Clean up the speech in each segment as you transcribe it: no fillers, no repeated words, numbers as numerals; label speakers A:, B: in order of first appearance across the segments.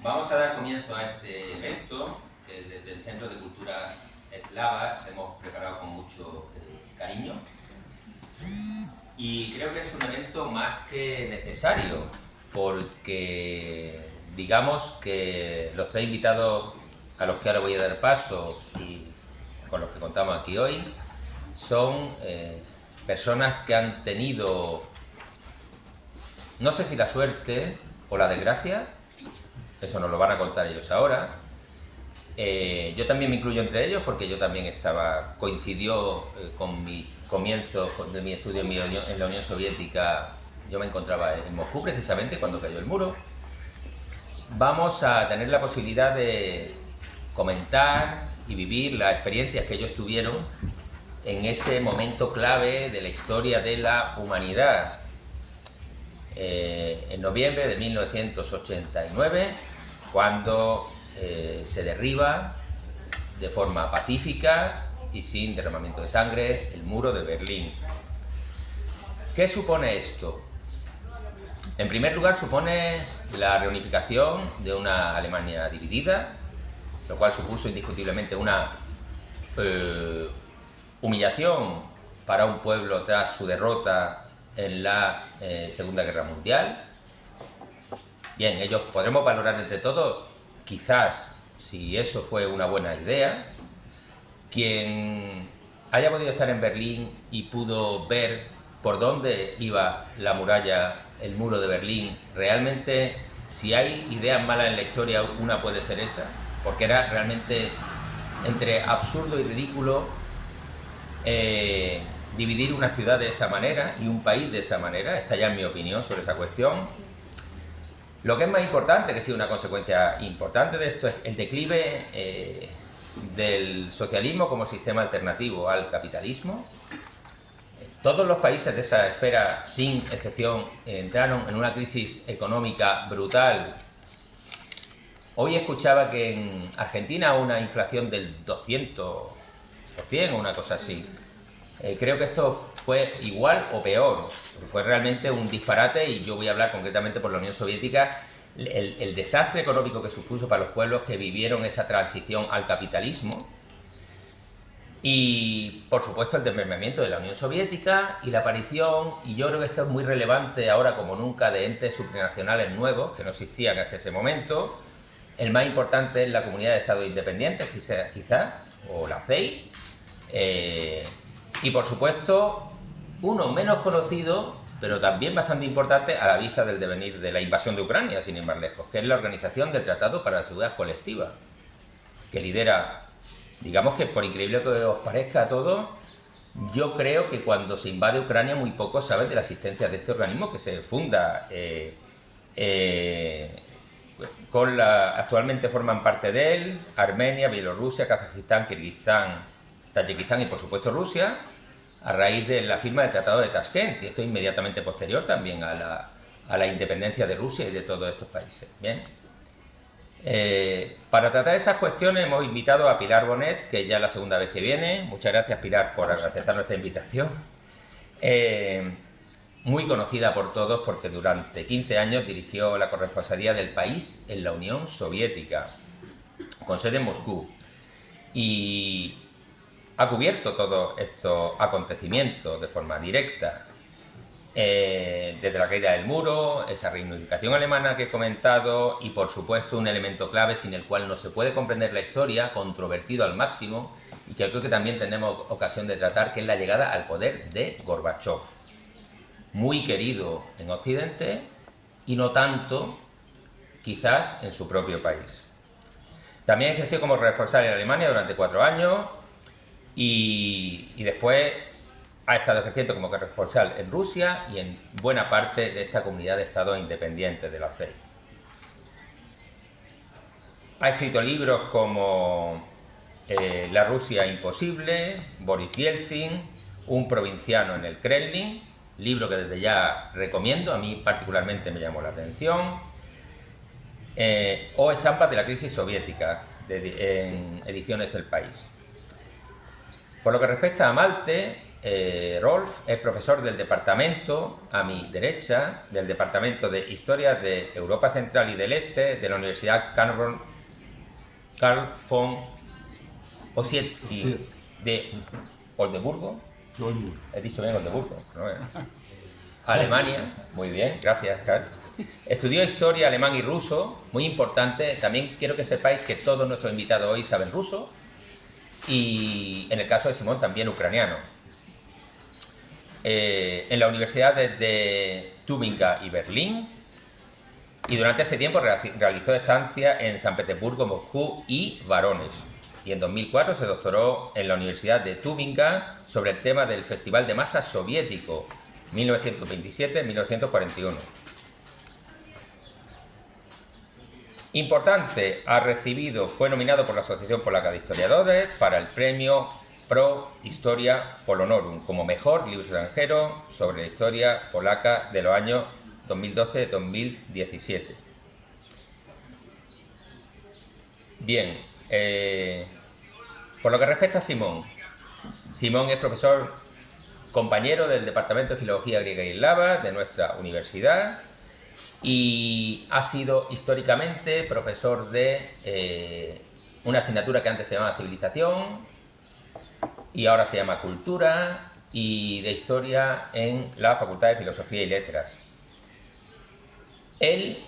A: Vamos a dar comienzo a este evento que desde el Centro de Culturas Eslavas hemos preparado con mucho cariño y creo que es un evento más que necesario porque digamos que los tres invitados a los que ahora voy a dar paso y con los que contamos aquí hoy son personas que han tenido, no sé si la suerte o la desgracia, eso nos lo van a contar ellos ahora. Yo también me incluyo entre ellos porque yo también coincidió con mi comienzo de mi estudio en la Unión Soviética. Yo me encontraba en Moscú precisamente cuando cayó el muro. Vamos a tener la posibilidad de comentar y vivir las experiencias que ellos tuvieron en ese momento clave de la historia de la humanidad. En noviembre de 1989, cuando se derriba de forma pacífica y sin derramamiento de sangre el muro de Berlín. ¿Qué supone esto? En primer lugar, supone la reunificación de una Alemania dividida, lo cual supuso indiscutiblemente una humillación para un pueblo tras su derrota en la Segunda Guerra Mundial. Bien, ellos podremos valorar entre todos, quizás, si eso fue una buena idea. Quien haya podido estar en Berlín y pudo ver por dónde iba la muralla, el muro de Berlín, realmente, si hay ideas malas en la historia, una puede ser esa, porque era realmente entre absurdo y ridículo dividir una ciudad de esa manera y un país de esa manera. Esta ya es mi opinión sobre esa cuestión. Lo que es más importante, que ha sido una consecuencia importante de esto, es el declive del socialismo como sistema alternativo al capitalismo. Todos los países de esa esfera, sin excepción, entraron en una crisis económica brutal. Hoy escuchaba que en Argentina una inflación del 200% o una cosa así. Creo que esto fue igual o peor, fue realmente un disparate, y yo voy a hablar concretamente por la Unión Soviética, el desastre económico que supuso para los pueblos que vivieron esa transición al capitalismo, y por supuesto el desmembramiento de la Unión Soviética y la aparición, y yo creo que esto es muy relevante ahora como nunca, de entes supranacionales nuevos que no existían hasta ese momento. El más importante es la Comunidad de Estados Independientes, quizá, o la CEI. Y por supuesto, uno menos conocido, pero también bastante importante a la vista del devenir de la invasión de Ucrania, sin ir más lejos, que es la Organización del Tratado para la Seguridad Colectiva, que lidera, digamos que por increíble que os parezca a todos, yo creo que cuando se invade Ucrania muy pocos saben de la existencia de este organismo que se funda actualmente forman parte de él Armenia, Bielorrusia, Kazajistán, Kirguistán, Tayikistán y por supuesto Rusia, a raíz de la firma del Tratado de Tashkent, y esto inmediatamente posterior también a la independencia de Rusia y de todos estos países. Bien. Para tratar estas cuestiones hemos invitado a Pilar Bonet, que ya es la segunda vez que viene. Muchas gracias, Pilar, por aceptar nuestra invitación. Muy conocida por todos porque durante 15 años dirigió la corresponsalía del país en la Unión Soviética, con sede en Moscú, y ha cubierto todos estos acontecimientos de forma directa, desde la caída del muro, esa reunificación alemana que he comentado, y por supuesto un elemento clave sin el cual no se puede comprender la historia, controvertido al máximo, y que creo que también tenemos ocasión de tratar, que es la llegada al poder de Gorbachov, muy querido en Occidente y no tanto quizás en su propio país. También ejerció como responsable en Alemania durante 4 años y después ha estado ejerciendo como corresponsal en Rusia y en buena parte de esta comunidad de estados independientes de la CEI. Ha escrito libros como La Rusia imposible, Boris Yeltsin, Un provinciano en el Kremlin, libro que desde ya recomiendo, a mí particularmente me llamó la atención, o Estampas de la crisis soviética, en ediciones El País. Por lo que respecta a Malte, Rolf es profesor del departamento, a mi derecha, del Departamento de Historia de Europa Central y del Este de la Universidad Karl von Ossietzky de Oldenburgo. He dicho bien Oldenburgo, ¿no? Alemania. Muy bien, gracias, Karl. Estudió historia alemán y ruso, muy importante. También quiero que sepáis que todos nuestros invitados hoy saben ruso y en el caso de Simón también ucraniano. En la Universidad de Tübingen y Berlín, y durante ese tiempo realizó estancias en San Petersburgo, Moscú y Varones. Y en 2004 se doctoró en la Universidad de Tübingen sobre el tema del Festival de Masas soviético 1927-1941. Importante, fue nominado por la Asociación Polaca de Historiadores para el premio Pro Historia Polonorum como mejor libro extranjero sobre la historia polaca de los años 2012-2017. Bien, por lo que respecta a Simón es profesor compañero del Departamento de Filología Griega y Eslava de nuestra universidad y ha sido históricamente profesor de una asignatura que antes se llamaba Civilización y ahora se llama Cultura, y de Historia en la Facultad de Filosofía y Letras. Él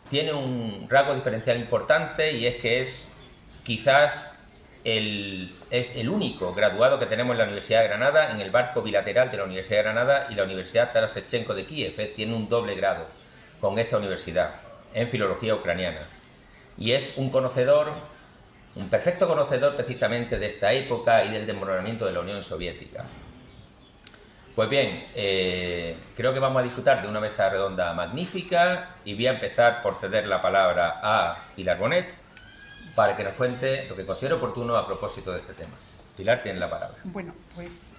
A: tiene un rasgo diferencial importante y es que es quizás es el único graduado que tenemos en la Universidad de Granada en el marco bilateral de la Universidad de Granada y la Universidad Taras Shevchenko de Kiev. Tiene un doble grado con esta universidad en filología ucraniana y es un perfecto conocedor precisamente de esta época y del desmoronamiento de la Unión Soviética. Pues bien, creo que vamos a disfrutar de una mesa redonda magnífica y voy a empezar por ceder la palabra a Pilar Bonet para que nos cuente lo que considero oportuno a propósito de este tema. Pilar, tiene la palabra.
B: Bueno, pues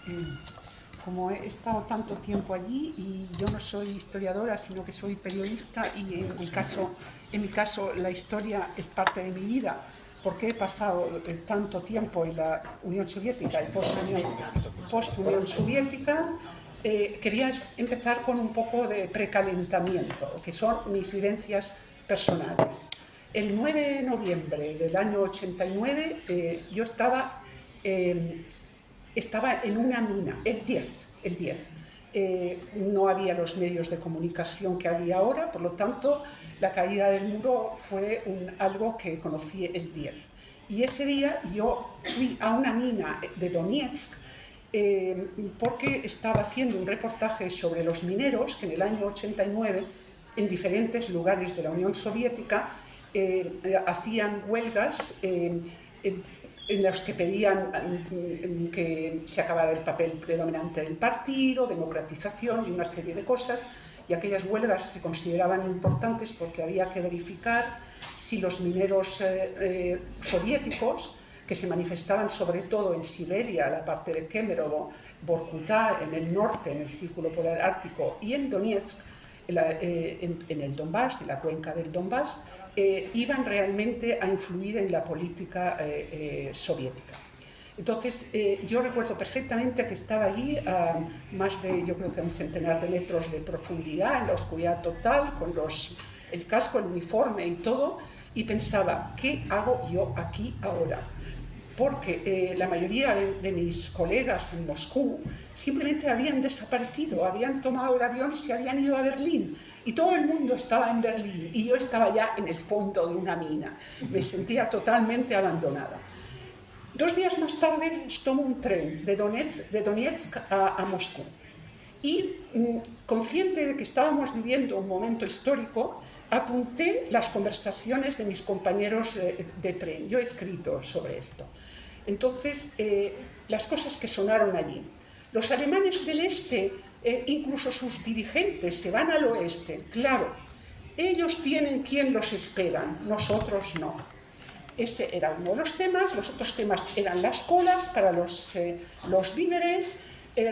B: como he estado tanto tiempo allí y yo no soy historiadora, sino que soy periodista y en mi caso la historia es parte de mi vida, porque he pasado tanto tiempo en la Unión Soviética y post-Unión Soviética. Quería empezar con un poco de precalentamiento, que son mis vivencias personales. El 9 de noviembre del año 89 yo estaba en una mina, el 10. No había los medios de comunicación que había ahora, por lo tanto la caída del muro fue algo que conocí el 10. Y ese día yo fui a una mina de Donetsk porque estaba haciendo un reportaje sobre los mineros que en el año 89 en diferentes lugares de la Unión Soviética hacían huelgas en los que pedían que se acabara el papel predominante del partido, democratización y una serie de cosas, y aquellas huelgas se consideraban importantes porque había que verificar si los mineros soviéticos, que se manifestaban sobre todo en Siberia, la parte de Kemerovo, Vorkuta, en el norte, en el Círculo Polar Ártico, y en Donetsk, en el Donbass, en la cuenca del Donbass, iban realmente a influir en la política soviética. Entonces, yo recuerdo perfectamente que estaba allí a más de, yo creo que un centenar de metros de profundidad, en la oscuridad total, con el casco, el uniforme y todo, y pensaba, ¿qué hago yo aquí ahora? Porque la mayoría de mis colegas en Moscú simplemente habían desaparecido, habían tomado el avión y se habían ido a Berlín. Y todo el mundo estaba en Berlín y yo estaba ya en el fondo de una mina. Me sentía totalmente abandonada. 2 días más tarde tomo un tren de Donetsk a Moscú. Y consciente de que estábamos viviendo un momento histórico, apunté las conversaciones de mis compañeros de tren. Yo he escrito sobre esto. Entonces, las cosas que sonaron allí. Los alemanes del este, incluso sus dirigentes, se van al oeste. Claro, ellos tienen quien los esperan, nosotros no. Ese era uno de los temas. Los otros temas eran las colas para los víveres.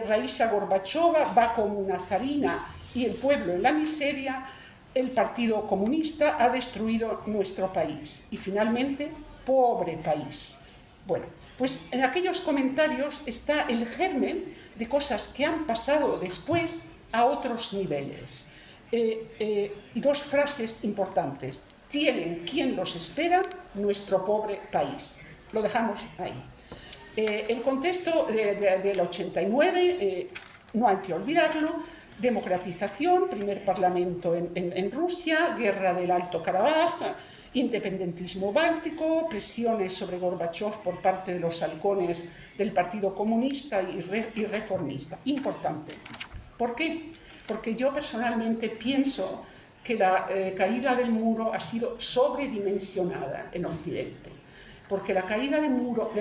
B: Raisa Gorbachova va como una zarina y el pueblo en la miseria. El Partido Comunista ha destruido nuestro país. Y finalmente, pobre país. Bueno, Pues en aquellos comentarios está el germen de cosas que han pasado después a otros niveles. Y dos frases importantes. Tienen quien los espera, nuestro pobre país. Lo dejamos ahí. El contexto del 89, no hay que olvidarlo, democratización, primer parlamento en Rusia, guerra del Alto Karabaj, independentismo báltico, presiones sobre Gorbachov por parte de los halcones del Partido Comunista y reformista. Importante. ¿Por qué? Porque yo personalmente pienso que la caída del muro ha sido sobredimensionada en Occidente. Porque la caída del muro,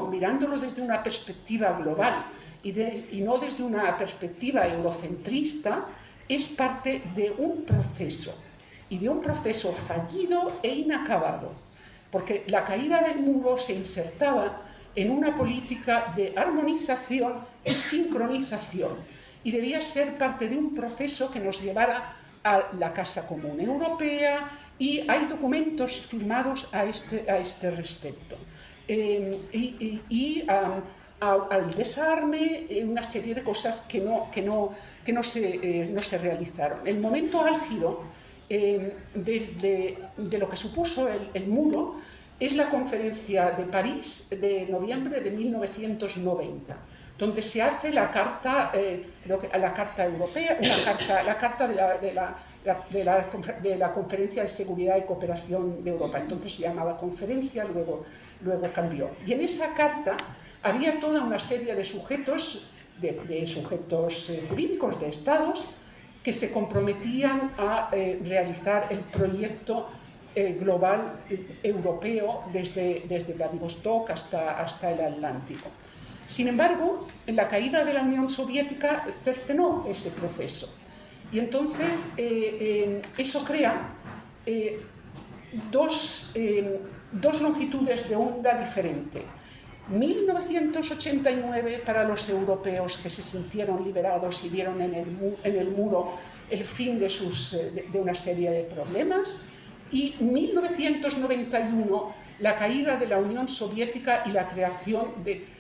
B: mirándolo desde una perspectiva global y no desde una perspectiva eurocentrista, es parte de un proceso, y de un proceso fallido e inacabado, porque la caída del muro se insertaba en una política de armonización y sincronización, y debía ser parte de un proceso que nos llevara a la Casa Común Europea, y hay documentos firmados a este respecto. Al desarme, una serie de cosas que no se realizaron. El momento álgido de lo que supuso el muro es la conferencia de París de noviembre de 1990, donde se hace la carta, creo que la carta europea, la carta de la Conferencia de Seguridad y Cooperación de Europa. Entonces se llamaba conferencia, luego cambió. Y en esa carta había toda una serie de sujetos, de sujetos jurídicos, de estados, que se comprometían a realizar el proyecto global europeo desde Vladivostok hasta el Atlántico. Sin embargo, la caída de la Unión Soviética cercenó ese proceso. Y entonces eso crea dos longitudes de onda diferentes. 1989 para los europeos que se sintieron liberados y vieron en el muro el fin de una serie de problemas, y 1991 la caída de la Unión Soviética y la creación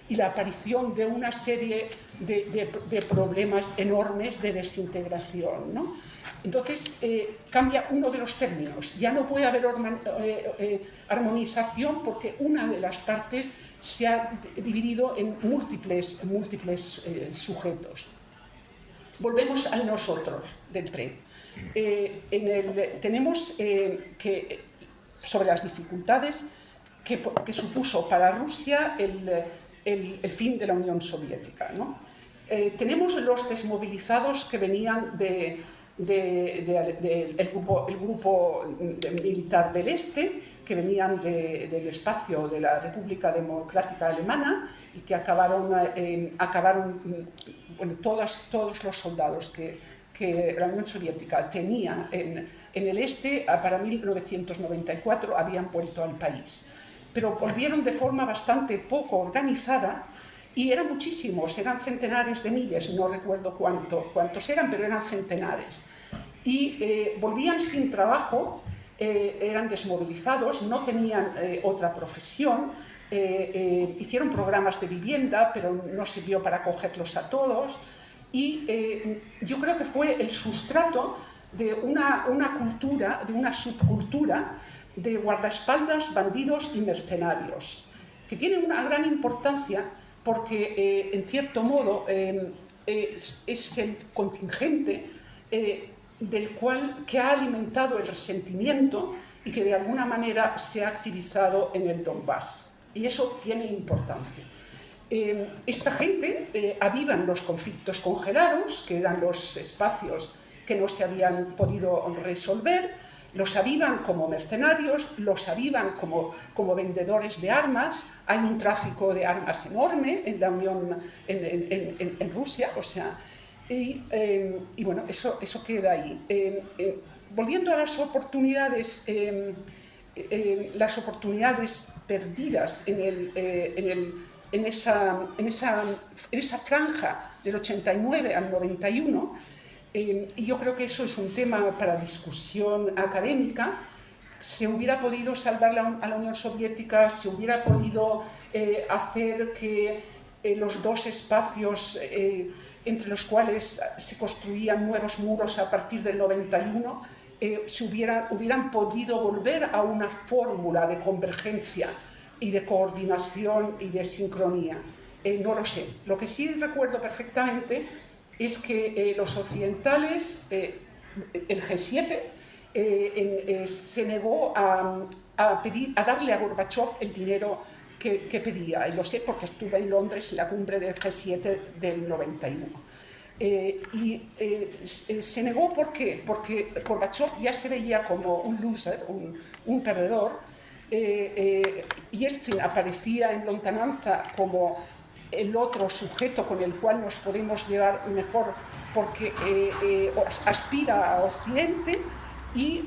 B: y la aparición de una serie de problemas enormes de desintegración, ¿no? Entonces cambia uno de los términos, ya no puede haber armonización porque una de las partes se ha dividido en múltiples sujetos. Volvemos al nosotros del tren. Tenemos que, sobre las dificultades que supuso para Rusia el fin de la Unión Soviética, ¿no? Tenemos los desmovilizados que venían del grupo militar del Este, que venían del espacio de la República Democrática Alemana y que acabaron bueno, todos los soldados que la Unión Soviética tenía en el Este para 1994 habían vuelto al país. Pero volvieron de forma bastante poco organizada y eran muchísimos, eran centenares de miles, no recuerdo cuántos eran, pero eran centenares. Y volvían sin trabajo, eran desmovilizados, no tenían otra profesión, hicieron programas de vivienda, pero no sirvió para acogerlos a todos. Y yo creo que fue el sustrato de una cultura, de una subcultura de guardaespaldas, bandidos y mercenarios, que tiene una gran importancia porque, en cierto modo, es el contingente que ha alimentado el resentimiento y que de alguna manera se ha activizado en el Donbass. Y eso tiene importancia. Esta gente avivan los conflictos congelados, que eran los espacios que no se habían podido resolver, los avivan como mercenarios, los avivan como vendedores de armas. Hay un tráfico de armas enorme en la Unión, en Rusia, o sea, y bueno, eso queda ahí. Volviendo a las oportunidades perdidas en esa franja del 89 al 91, y yo creo que eso es un tema para discusión académica. se hubiera podido salvar a la Unión Soviética, se hubiera podido hacer que los dos espacios entre los cuales se construían nuevos muros a partir del 91, hubieran podido volver a una fórmula de convergencia y de coordinación y de sincronía. No lo sé. Lo que sí recuerdo perfectamente es que los occidentales, el G7, se negó a darle a Gorbachov el dinero que pedía. Y lo sé porque estuve en Londres en la cumbre del G7 del 91. Se negó, ¿por qué? Porque Gorbachov ya se veía como un loser, un perdedor. Yeltsin aparecía en lontananza como el otro sujeto con el cual nos podemos llevar mejor porque aspira a Occidente y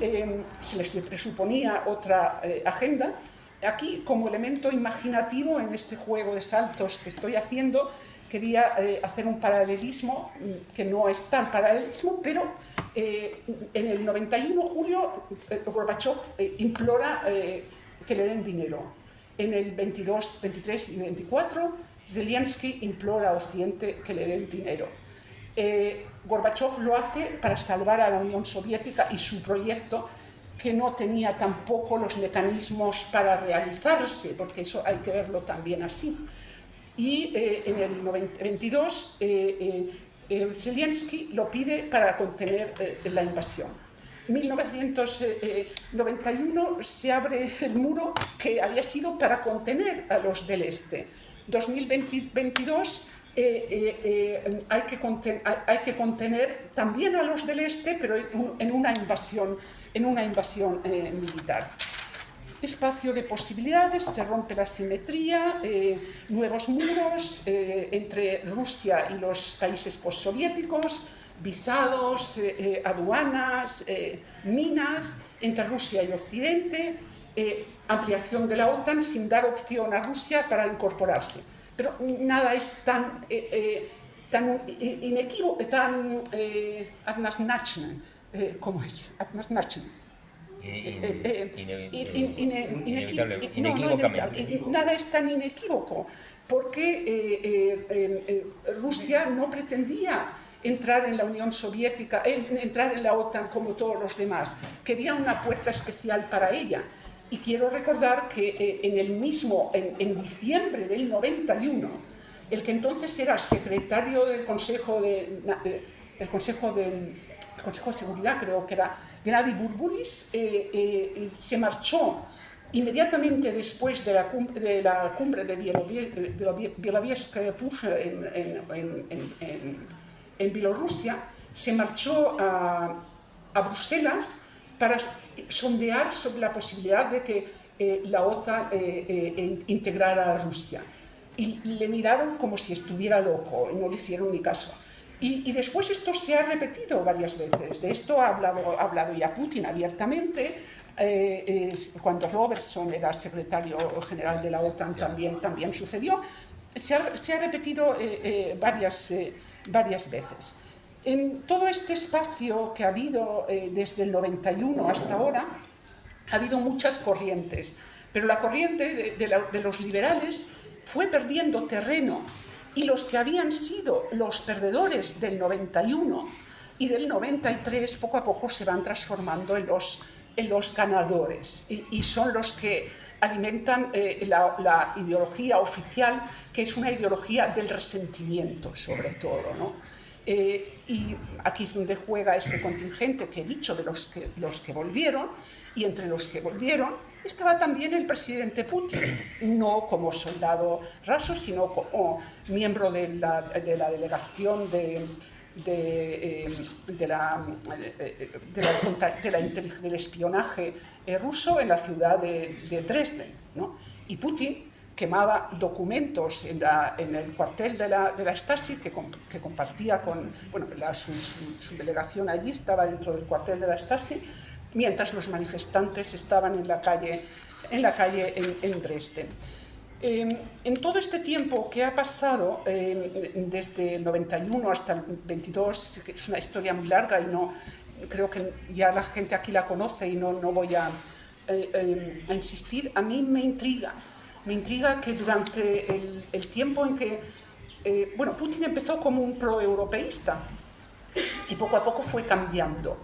B: se les presuponía otra agenda. Aquí, como elemento imaginativo en este juego de saltos que estoy haciendo, quería hacer un paralelismo que no es tan paralelismo, pero en el 91, julio, Gorbachov implora que le den dinero. En el 22, 23 y 24, Zelensky implora a Occidente que le den dinero. Gorbachov lo hace para salvar a la Unión Soviética y su proyecto, que no tenía tampoco los mecanismos para realizarse, porque eso hay que verlo también así. Y en el 22, Zelensky lo pide para contener la invasión. 1991 se abre el muro que había sido para contener a los del Este. 2022 hay que contener también a los del Este, pero en una invasión militar. Espacio de posibilidades, se rompe la simetría, nuevos muros entre Rusia y los países postsoviéticos, visados, aduanas, minas entre Rusia y Occidente, ampliación de la OTAN sin dar opción a Rusia para incorporarse. Pero nada es tan inequívoco, tan однозначно, ¿cómo es? Однозначно.
A: Inequívocamente.
B: Nada es tan inequívoco, porque Rusia no pretendía entrar en la Unión Soviética, entrar en la OTAN como todos los demás. Quería una puerta especial para ella. Y quiero recordar que en diciembre del 91, el que entonces era secretario del Consejo de Seguridad, creo que era Gennady Burbulis, se marchó inmediatamente después de la cumbre de Bielorrusia en Bielorrusia, se marchó a Bruselas para sondear sobre la posibilidad de que la OTAN integrara a Rusia. Y le miraron como si estuviera loco, y no le hicieron ni caso. Y después esto se ha repetido varias veces. De esto ha hablado ya Putin abiertamente. Cuando Robertson era secretario general de la OTAN también sucedió. Se ha repetido varias veces. En todo este espacio que ha habido desde el 91 hasta ahora, ha habido muchas corrientes, pero la corriente de los liberales fue perdiendo terreno y los que habían sido los perdedores del 91 y del 93 poco a poco se van transformando en los ganadores y son los que alimentan la ideología oficial, que es una ideología del resentimiento sobre todo, ¿no? Y aquí es donde juega ese contingente que he dicho de los que volvieron, y entre los que volvieron estaba también el presidente Putin, no como soldado raso, sino como miembro de la delegación del espionaje ruso en la ciudad de Dresden, ¿no? Y Putin quemaba documentos en el cuartel de la Stasi que compartía con... Bueno, su delegación allí estaba dentro del cuartel de la Stasi, mientras los manifestantes estaban en la calle en Dresden. En todo este tiempo que ha pasado, desde el 91 hasta el 22, que es una historia muy larga y no creo que ya la gente aquí la conoce y no voy a a insistir, a mí me intriga que durante el tiempo en que, bueno, Putin empezó como un proeuropeísta y poco a poco fue cambiando.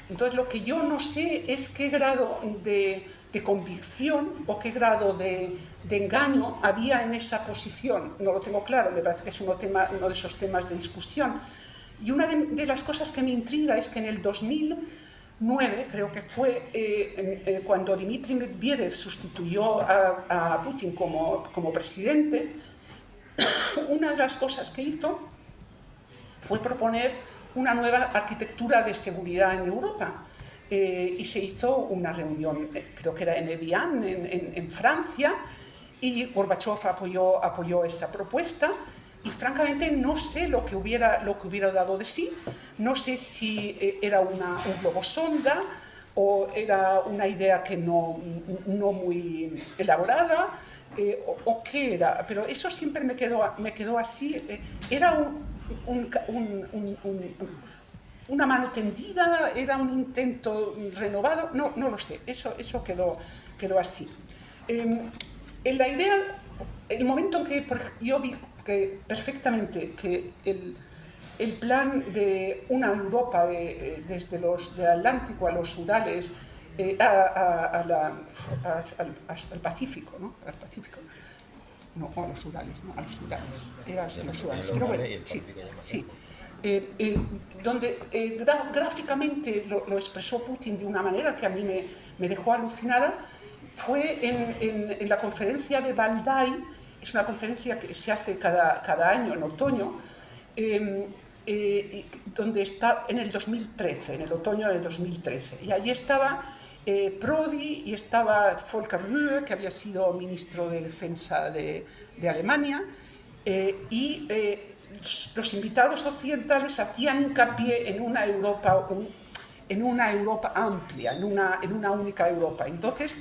B: Entonces lo que yo no sé es qué grado de convicción o qué grado de engaño había en esa posición. No lo tengo claro, me parece que es uno de esos temas de discusión. Y una de las cosas que me intriga es que en el 2009, creo que fue cuando Dmitry Medvedev sustituyó a Putin como presidente, una de las cosas que hizo fue proponer una nueva arquitectura de seguridad en Europa. Y se hizo una reunión, creo que era en Evian, en Francia, y Gorbachev apoyó esa propuesta. Y francamente no sé lo que hubiera dado de sí. No sé si era un globo sonda o era una idea que no muy elaborada, o qué era. Pero eso siempre me quedó así. Era una mano tendida, era un intento renovado, no lo sé. Eso quedó así. En la idea, el momento en que yo vi que perfectamente que el plan de una Europa desde del Atlántico a los Urales, al Pacífico, ¿no? Al Pacífico. No, a los Urales, no, a los Urales. Era hasta los Urales. Pero bueno, sí. Donde gráficamente lo expresó Putin de una manera que a mí me dejó alucinada, fue en la conferencia de Valdai. Es una conferencia que se hace cada año, en otoño, donde está en el 2013, en el otoño del 2013. Y allí estaba Prodi y estaba Volker Rühe, que había sido ministro de Defensa de Alemania, y los invitados occidentales hacían hincapié en una Europa amplia, en una única Europa. Entonces,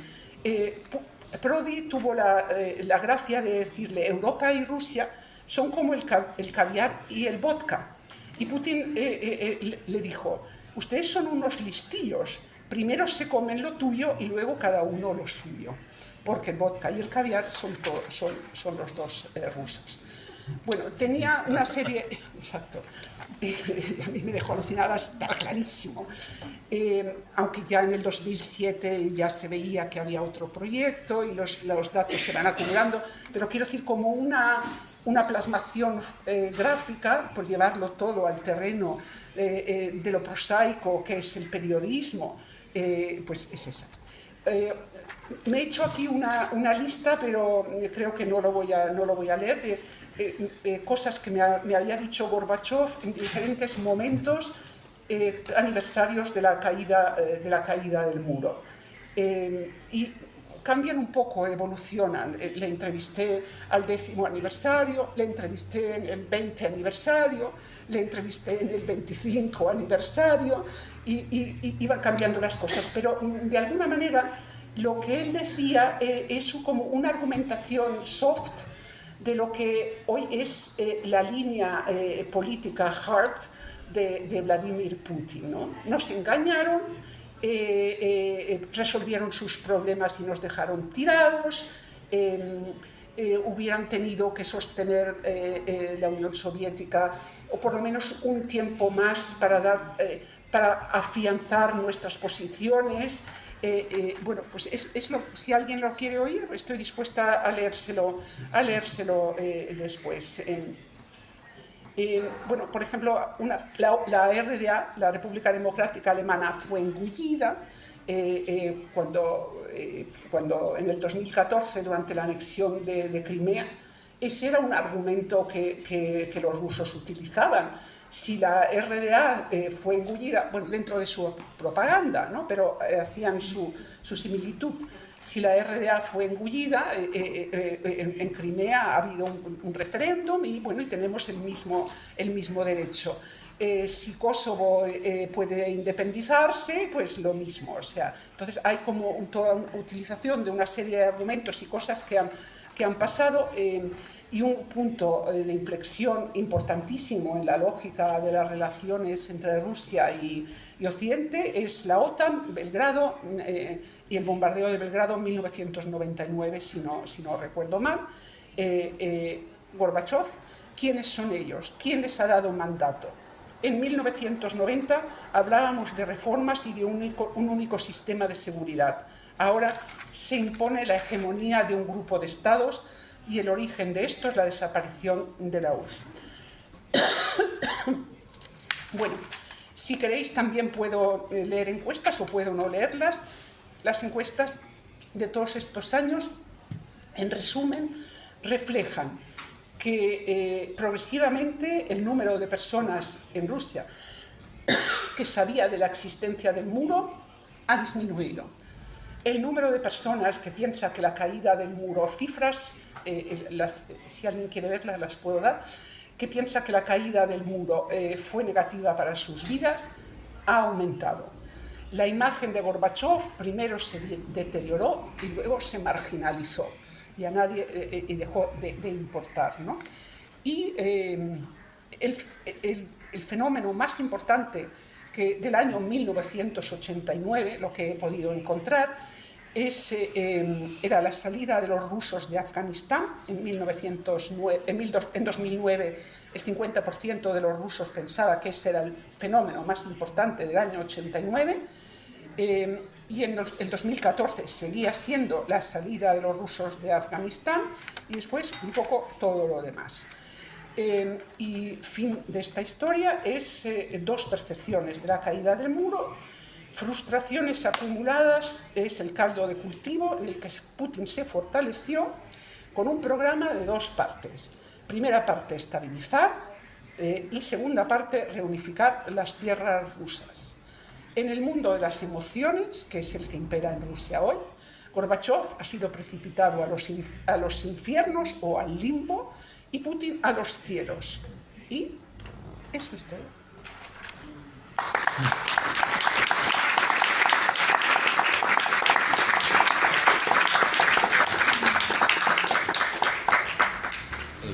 B: Prodi tuvo la gracia de decirle: Europa y Rusia son como el caviar y el vodka. Y Putin le dijo: ustedes son unos listillos, primero se comen lo tuyo y luego cada uno lo suyo, porque el vodka y el caviar son los dos rusos. Bueno, tenía una serie... Exacto. A mí me dejó alucinada, está clarísimo. Aunque ya en el 2007 ya se veía que había otro proyecto y los datos se van acumulando, pero quiero decir, como una plasmación gráfica, por llevarlo todo al terreno de lo prosaico que es el periodismo, pues es esa. Me he hecho aquí una lista, pero creo que no lo voy a leer, de cosas que me había dicho Gorbachev en diferentes momentos, aniversarios de la caída del muro. Y cambian un poco, evolucionan. Le entrevisté al 10º aniversario, le entrevisté en el 20 aniversario, le entrevisté en el 25 aniversario, y iban cambiando las cosas. Pero de alguna manera lo que él decía es como una argumentación soft de lo que hoy es la línea política hard de Vladimir Putin, ¿no? Nos engañaron, resolvieron sus problemas y nos dejaron tirados, hubieran tenido que sostener la Unión Soviética, o por lo menos un tiempo más para afianzar nuestras posiciones. Bueno, pues si alguien lo quiere oír, estoy dispuesta a leérselo después. Bueno, por ejemplo, la RDA, la República Democrática Alemana, fue engullida cuando en el 2014, durante la anexión de Crimea. Ese era un argumento que los rusos utilizaban. Si la RDA fue engullida, bueno, dentro de su propaganda, ¿no? Pero hacían su similitud. Si la RDA fue engullida, en Crimea ha habido un referéndum y tenemos el mismo derecho. Si Kosovo puede independizarse, pues lo mismo. O sea, entonces hay como toda una utilización de una serie de argumentos y cosas que que han pasado, y un punto de inflexión importantísimo en la lógica de las relaciones entre Rusia y Occidente es la OTAN, Belgrado, y el bombardeo de Belgrado en 1999, si no recuerdo mal. Gorbachov, ¿quiénes son ellos? ¿Quién les ha dado mandato? En 1990 hablábamos de reformas y de un único sistema de seguridad. Ahora se impone la hegemonía de un grupo de estados y el origen de esto es la desaparición de la URSS. Bueno, si queréis también puedo leer encuestas o puedo no leerlas. Las encuestas de todos estos años, en resumen, reflejan que progresivamente el número de personas en Rusia que sabía de la existencia del muro ha disminuido. El número de personas que piensa que la caída del muro, cifras, si alguien quiere verlas las puedo dar, que piensa que la caída del muro fue negativa para sus vidas, ha aumentado. La imagen de Gorbachov primero se deterioró y luego se marginalizó y a nadie dejó de importar, ¿no? Y el fenómeno más importante que del año 1989, lo que he podido encontrar, era la salida de los rusos de Afganistán. En 2009 el 50% de los rusos pensaba que ese era el fenómeno más importante del año 89, y en el 2014 seguía siendo la salida de los rusos de Afganistán y después un poco todo lo demás. Y fin de esta historia es dos percepciones de la caída del muro. Frustraciones acumuladas es el caldo de cultivo en el que Putin se fortaleció con un programa de dos partes. Primera parte, estabilizar, y segunda parte, reunificar las tierras rusas. En el mundo de las emociones, que es el que impera en Rusia hoy, Gorbachov ha sido precipitado a los infiernos o al limbo y Putin a los cielos. Y eso es todo.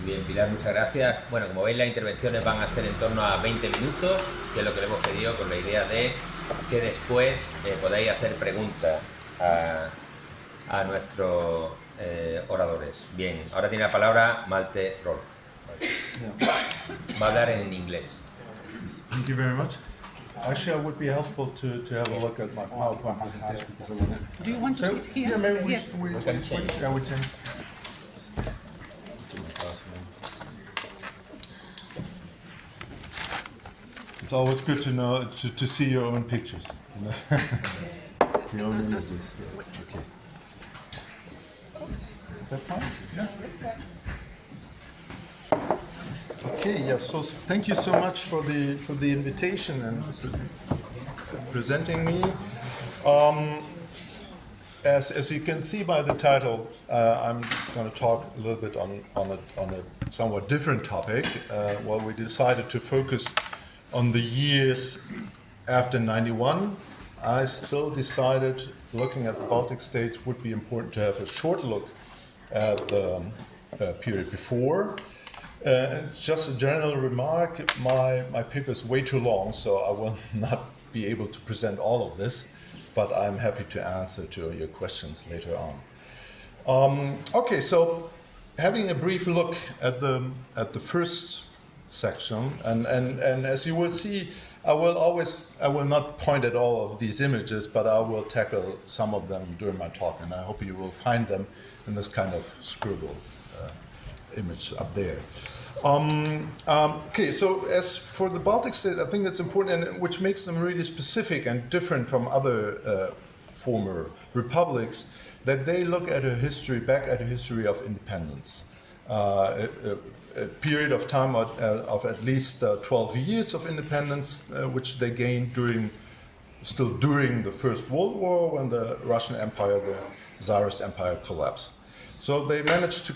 A: Bien, Pilar, muchas gracias. Bueno, como veis, las intervenciones van a ser en torno a 20 minutos, que es lo que le hemos pedido con la idea de que después podáis hacer preguntas a nuestros oradores. Bien, ahora tiene la palabra Malte Roll. Va a hablar en inglés.
C: Thank you very much. Actually, it would be helpful to have a look at my PowerPoint presentation because I want to.
B: Do you want to sit here?
C: Yeah, maybe
B: Yes.
C: we change. It's always good to know to see your own pictures. You know? Your own images. Yeah. Okay. Is that fine? Yeah. Okay. Yeah. So thank you so much for the invitation and presenting me. As you can see by the title, I'm going to talk a little bit on a somewhat different topic. Well, we decided to focus on the years after 91. I still decided, looking at the Baltic states, would be important to have a short look at the period before. Just a general remark, my paper is way too long, so I will not be able to present all of this, but I'm happy to answer to your questions later on. Okay, so having a brief look at the first section, and as you will see, I will not point at all of these images, but I will tackle some of them during my talk, and I hope you will find them in this kind of scribbled image up there. Okay, so as for the Baltic states, I think it's important, and which makes them really specific and different from other former republics, that they look at back at a history of independence. A period of time of at least 12 years of independence, which they gained during the First World War, when the Russian Empire, the Tsarist Empire, collapsed. So they managed to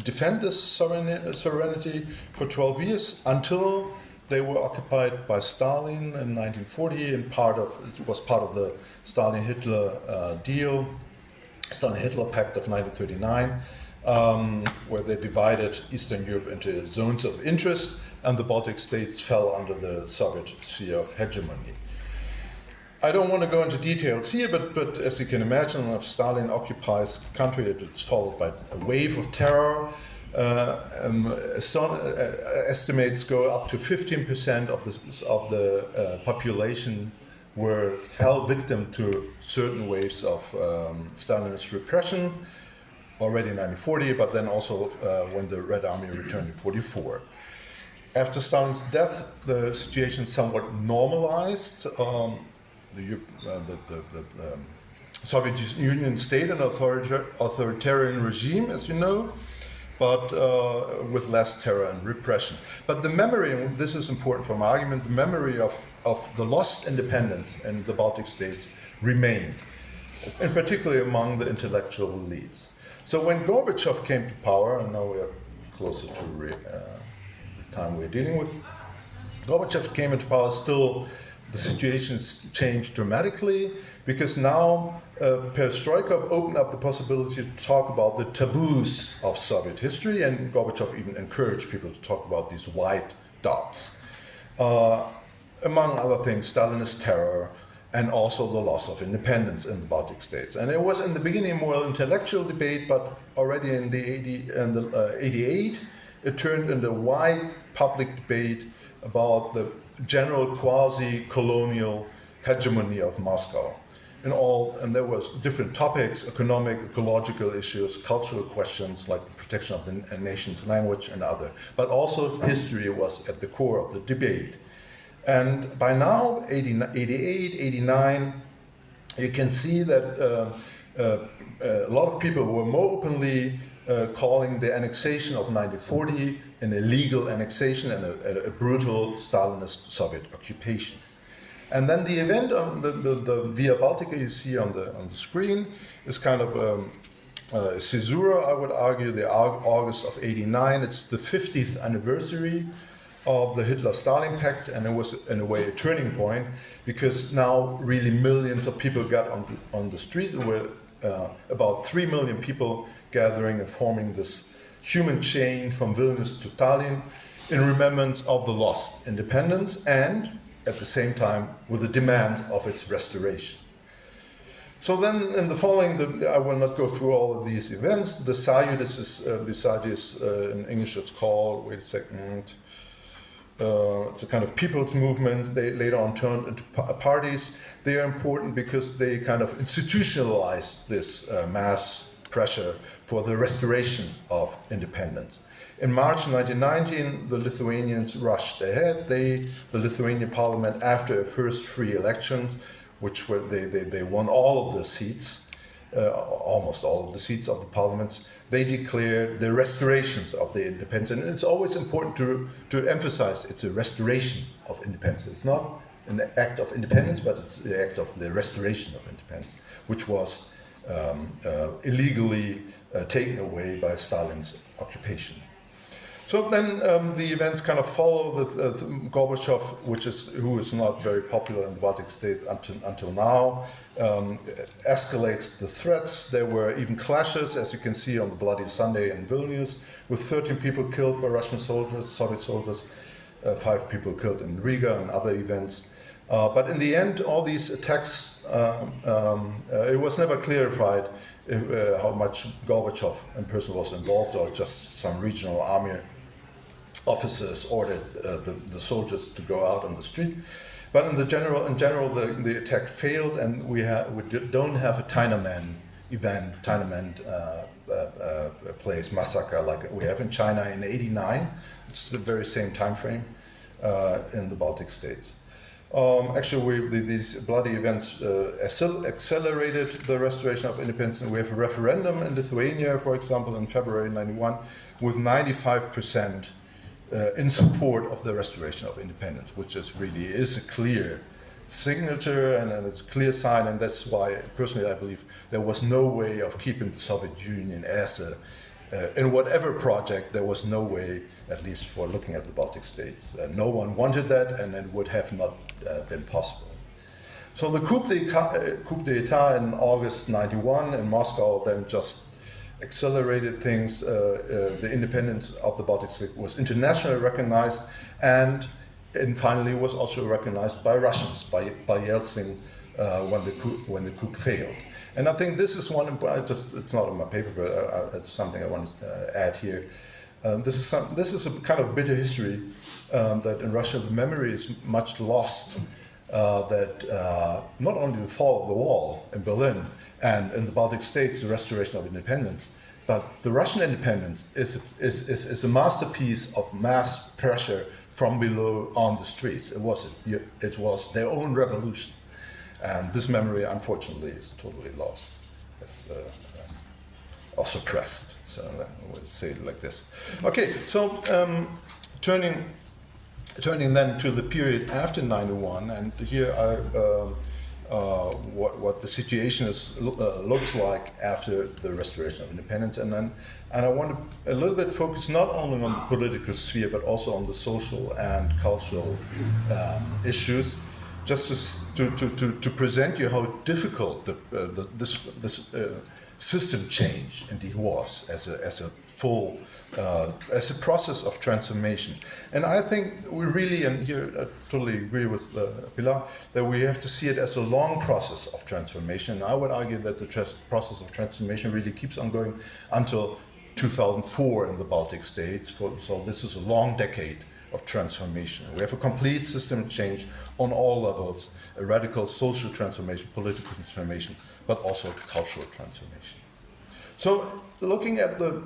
C: defend this sovereignty for 12 years until they were occupied by Stalin in 1940, and it was part of the Stalin-Hitler deal. Stalin-Hitler Pact of 1939, where they divided Eastern Europe into zones of interest, and the Baltic states fell under the Soviet sphere of hegemony. I don't want to go into details here, but as you can imagine, if Stalin occupies a country, it's followed by a wave of terror. Estimates go up to 15% of the population fell victim to certain waves of Stalinist repression, already in 1940, but then also when the Red Army returned in 1944. After Stalin's death, the situation somewhat normalized. The Soviet Union stayed an authoritarian regime, as you know, but with less terror and repression. But the memory, and this is important for my argument, the memory of the lost independence in the Baltic states remained, and particularly among the intellectual elites. So when Gorbachev came to power, and now we are closer to the time we're dealing with, Gorbachev came into power, still the situation's changed dramatically, because now perestroika opened up the possibility to talk about the taboos of Soviet history, and Gorbachev even encouraged people to talk about these white dots. Among other things, Stalinist terror, and also the loss of independence in the Baltic states. And it was in the beginning a more intellectual debate, but already in the 88, it turned into a wide public debate about the general quasi-colonial hegemony of Moscow. And there was different topics: economic, ecological issues, cultural questions like the protection of the nation's language and other. But also history was at the core of the debate. And by now, 88, 89, you can see that a lot of people were more openly calling the annexation of 1940 an illegal annexation and a brutal Stalinist Soviet occupation. And then the event on the Via Baltica you see on the screen is kind of a caesura, I would argue, the August of 89. It's the 50th anniversary of the Hitler-Stalin Pact, and it was in a way a turning point, because now really millions of people got on the street. There were about 3 million people gathering and forming this human chain from Vilnius to Tallinn in remembrance of the lost independence, and at the same time with the demand of its restoration. So then in the following, I will not go through all of these events. The Sayud is in English it's called, wait a second, it's a kind of people's movement. They later on turned into parties. They are important because they kind of institutionalized this mass pressure for the restoration of independence. In March 1919, the Lithuanians rushed ahead. The Lithuanian parliament, after a first free election, which were they won all of the seats, almost all of the seats of the parliaments, they declared the restorations of the independence. And it's always important to emphasize it's a restoration of independence. It's not an act of independence, but it's the act of the restoration of independence, which was illegally taken away by Stalin's occupation. So then the events kind of follow with Gorbachev, who is not very popular in the Baltic states until now, escalates the threats. There were even clashes, as you can see on the Bloody Sunday in Vilnius, with 13 people killed by Russian soldiers, Soviet soldiers, 5 people killed in Riga and other events. But in the end, all these attacks, it was never clarified how much Gorbachev in person was involved, or just some regional army officers ordered the soldiers to go out on the street. But in general, the attack failed, and we don't have a Tiananmen event, Tiananmen place massacre like we have in China in '89. It's the very same time frame in the Baltic states. Actually, these bloody events accelerated the restoration of independence. And we have a referendum in Lithuania, for example, in February '91, with 95% in support of the restoration of independence, which really is a clear signature and it's a clear sign. And that's why, personally, I believe there was no way of keeping the Soviet Union as in whatever project. There was no way, at least for looking at the Baltic states. No one wanted that, and it would have not been possible. So the coup d'etat in August 91 in Moscow then just accelerated things. The independence of the Baltic States was internationally recognized, and finally was also recognized by Russians, by Yeltsin, when the coup failed. And I think this is it's not on my paper, but it's something I want to add here. This is a kind of bitter history that in Russia the memory is much lost. That not only the fall of the wall in Berlin and in the Baltic States, the restoration of independence, but the Russian independence is a masterpiece of mass pressure from below on the streets. It was their own revolution, and this memory, unfortunately, is totally lost, or suppressed. So I would say it like this. Okay, so turning then to the period after 91, and here what the situation looks like after the restoration of independence, and I want to a little bit focus not only on the political sphere but also on the social and cultural issues, just to present you how difficult this system change indeed was as a full as a process of transformation. And I think we really, and here I totally agree with Pilar, that we have to see it as a long process of transformation. I would argue that the process of transformation really keeps on going until 2004 in the Baltic States. So this is a long decade of transformation. We have a complete system change on all levels, a radical social transformation, political transformation, but also cultural transformation. So looking at the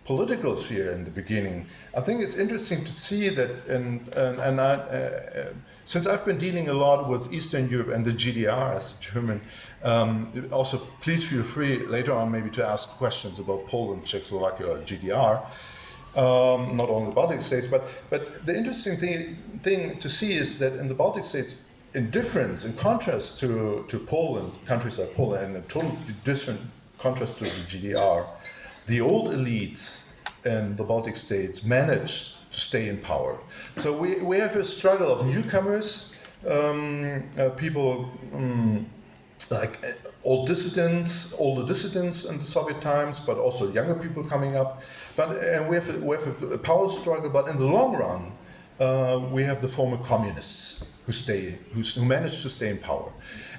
C: political sphere in the beginning, I think it's interesting to see that, since I've been dealing a lot with Eastern Europe and the GDR as a German, also please feel free later on maybe to ask questions about Poland, Czechoslovakia, or GDR, not only the Baltic States, but the interesting thing to see is that in the Baltic States, in contrast to Poland, countries like Poland, and a totally different contrast to the GDR, the old elites in the Baltic States managed to stay in power. So we have a struggle of newcomers, people like older dissidents in the Soviet times, but also younger people coming up. And we have a power struggle. But in the long run, we have the former communists who managed to stay in power.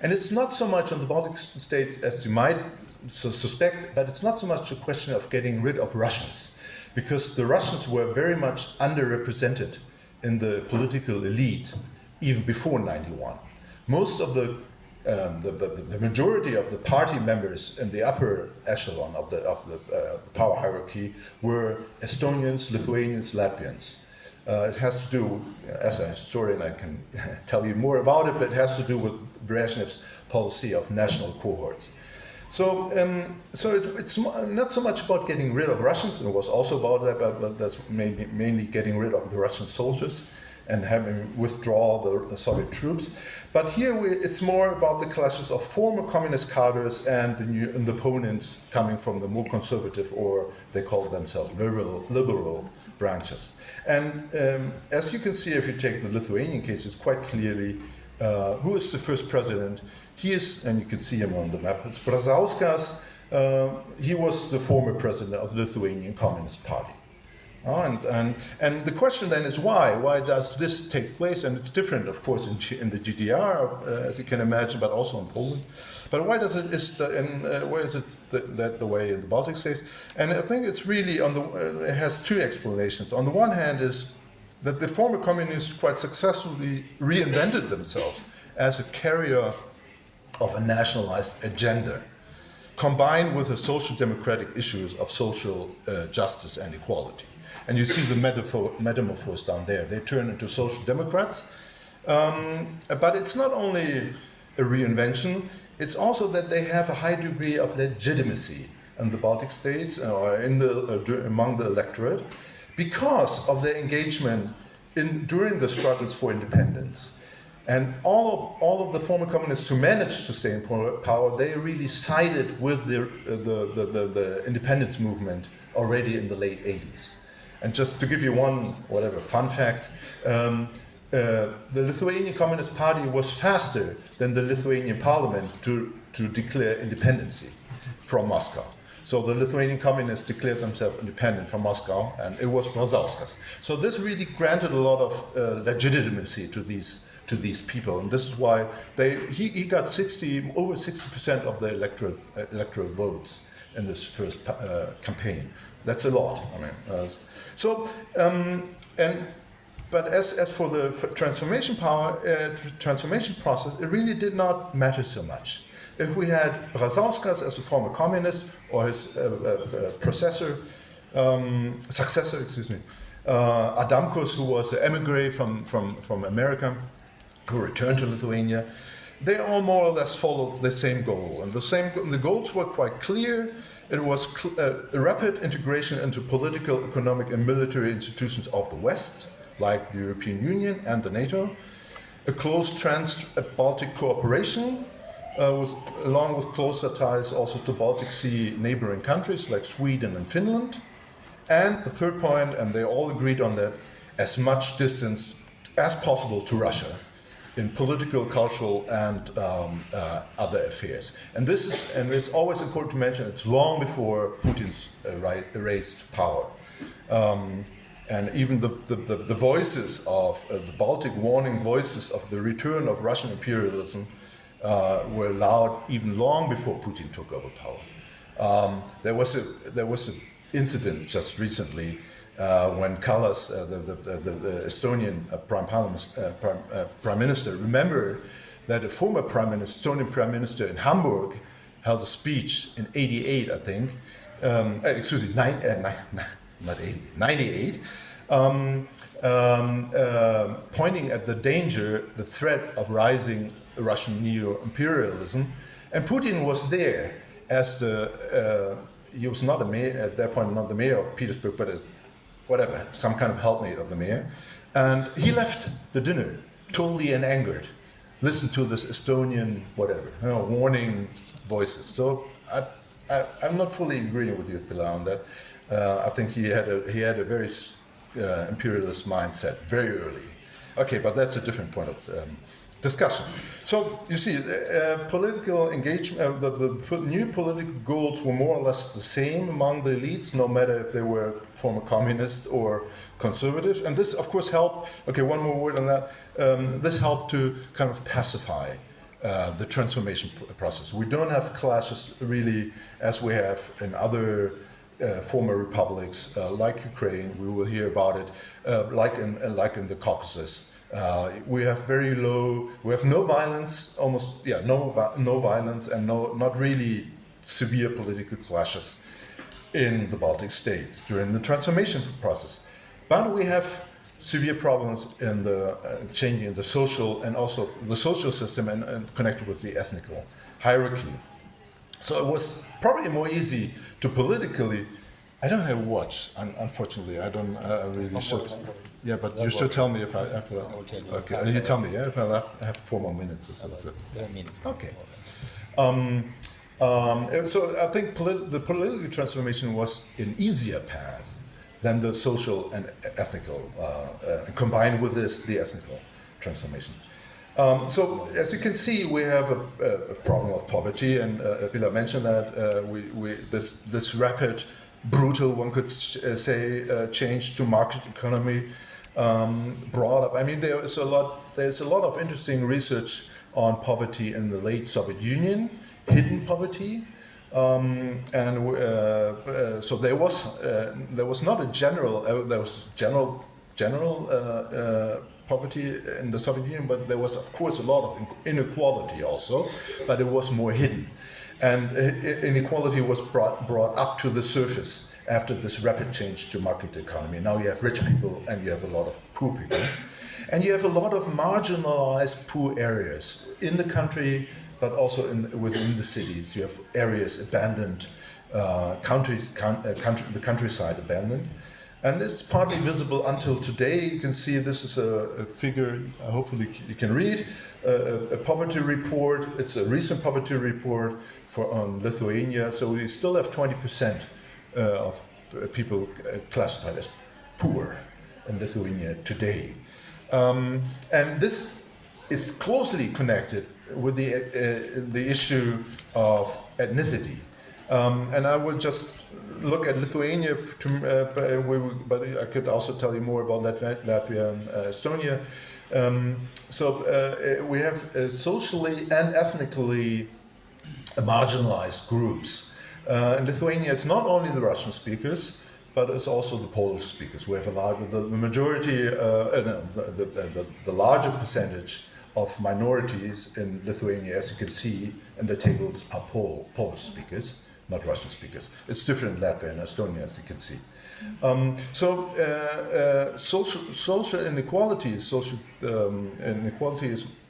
C: And it's not so much on the Baltic States as you might suspect, but it's not so much a question of getting rid of Russians, because the Russians were very much underrepresented in the political elite even before 91. Most of the majority of the party members in the upper echelon of the power hierarchy were Estonians, Lithuanians, Latvians. It has to do, as a historian I can tell you more about it, but it has to do with Brezhnev's policy of national cohorts. So it's not so much about getting rid of Russians, and it was also about that, but that's mainly getting rid of the Russian soldiers and having withdraw the Soviet troops. But here it's more about the clashes of former communist cadres and the opponents coming from the more conservative, or they call themselves liberal branches. And as you can see, if you take the Lithuanian case, it's quite clearly who is the first president. He is, and you can see him on the map, it's Brazauskas. He was the former president of the Lithuanian Communist Party. And the question then is why? Why does this take place? And it's different, of course, in the GDR, as you can imagine, but also in Poland. But why does why is it the way in the Baltic States? And I think it's really it has two explanations. On the one hand is that the former communists quite successfully reinvented themselves as a carrier of a nationalized agenda, combined with the social democratic issues of social justice and equality. And you see the metamorphose down there. They turn into social democrats. But it's not only a reinvention, it's also that they have a high degree of legitimacy in the Baltic States or among the electorate because of their engagement during the struggles for independence. And all of the former communists who managed to stay in power, they really sided with the independence movement already in the late 80s. And just to give you one fun fact, the Lithuanian Communist Party was faster than the Lithuanian parliament to declare independence from Moscow. So the Lithuanian communists declared themselves independent from Moscow, and it was Brazauskas. So this really granted a lot of legitimacy to these people, and this is why he got over 60% of the electoral votes in this first campaign. That's a lot. I mean, but as for the transformation process, it really did not matter so much. If we had Brazauskas as a former communist or his successor, Adamkus, who was an emigre from America, who returned to Lithuania, they all more or less followed the same goal. And the goals were quite clear. It was a rapid integration into political, economic, and military institutions of the West, like the European Union and the NATO, a close trans-Baltic cooperation, along with closer ties also to Baltic Sea neighboring countries like Sweden and Finland. And the third point, and they all agreed on that, as much distance as possible to Russia in political, cultural, and other affairs. And it's always important to mention, it's long before Putin's raised power. And even the voices of the Baltic warning voices of the return of Russian imperialism were loud even long before Putin took over power. There was an incident just recently when Kallas, the Estonian prime minister, remembered that a former Estonian prime minister in Hamburg held a speech in '88, I think. 98. Pointing at the danger, the threat of rising Russian neo-imperialism, and Putin was there as he was not a mayor at that point, not the mayor of Petersburg, but some kind of helpmate of the mayor, and he left the dinner totally angered. Listen to this Estonian warning voices. So I'm not fully agreeing with you, Pilar, on that. I think he had a very imperialist mindset very early. Okay, but that's a different point of discussion. So you see, political engagement, the new political goals were more or less the same among the elites, no matter if they were former communists or conservatives. And this, of course, helped. Okay, one more word on that. This helped to kind of pacify the transformation process. We don't have clashes really as we have in other former republics like Ukraine. We will hear about it, like in the Caucasus. We have no violence, no violence, and not really severe political clashes in the Baltic states during the transformation process. But we have severe problems in the changing the social and also the social system and connected with the ethnic hierarchy. So it was probably more easy to politically. I don't have a watch, unfortunately. I don't really should. Yeah, but you should tell me if I have. Okay, you tell me. Yeah, if I have 4 more minutes or so.
A: 4 minutes.
C: Okay. So I think the political transformation was an easier path than the social and ethnical, combined with the ethnical transformation. So as you can see, we have a problem of poverty, and Pilar mentioned that this rapid, brutal, one could say, change to market economy brought up. I mean, there's a lot of interesting research on poverty in the late Soviet Union, hidden poverty. So there was not a general there was general poverty in the Soviet Union, but there was of course a lot of inequality also, but it was more hidden, and inequality was brought up to the surface after this rapid change to market economy. Now you have rich people and you have a lot of poor people, and you have a lot of marginalized poor areas in the country, but also within the cities. You have areas abandoned, the countryside abandoned. And it's partly visible until today. You can see this is a figure, hopefully you can read, a poverty report. It's a recent poverty report on Lithuania. So we still have 20% of people classified as poor in Lithuania today. And this is closely connected with the issue of ethnicity. And I will just look at Lithuania, but I could also tell you more about Latvia and Estonia. We have socially and ethnically marginalized groups. In Lithuania, it's not only the Russian speakers, but it's also the Polish speakers. We have the majority, the larger percentage of minorities in Lithuania, as you can see in the tables, are Polish speakers, not Russian speakers. It's different in Latvia and Estonia, as you can see. Social inequality is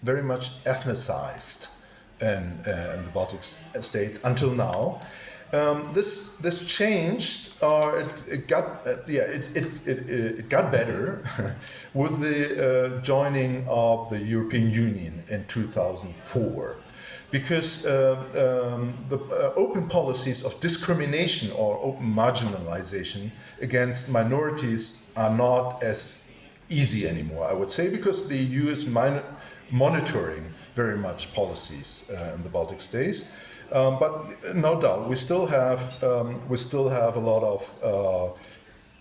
C: very much ethnicized in the Baltic states until now. This changed, or it got better with the joining of the European Union in 2004, because the open policies of discrimination or open marginalization against minorities are not as easy anymore, I would say, because the EU is monitoring very much policies in the Baltic states. But no doubt, we still have a lot of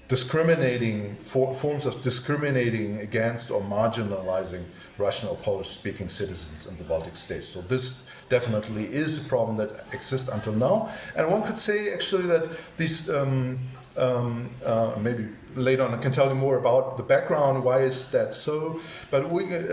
C: discriminating forms of discriminating against or marginalizing Russian or Polish-speaking citizens in the Baltic states. So this definitely is a problem that exists until now. And one could say actually that these maybe later on I can tell you more about the background. Why is that so? But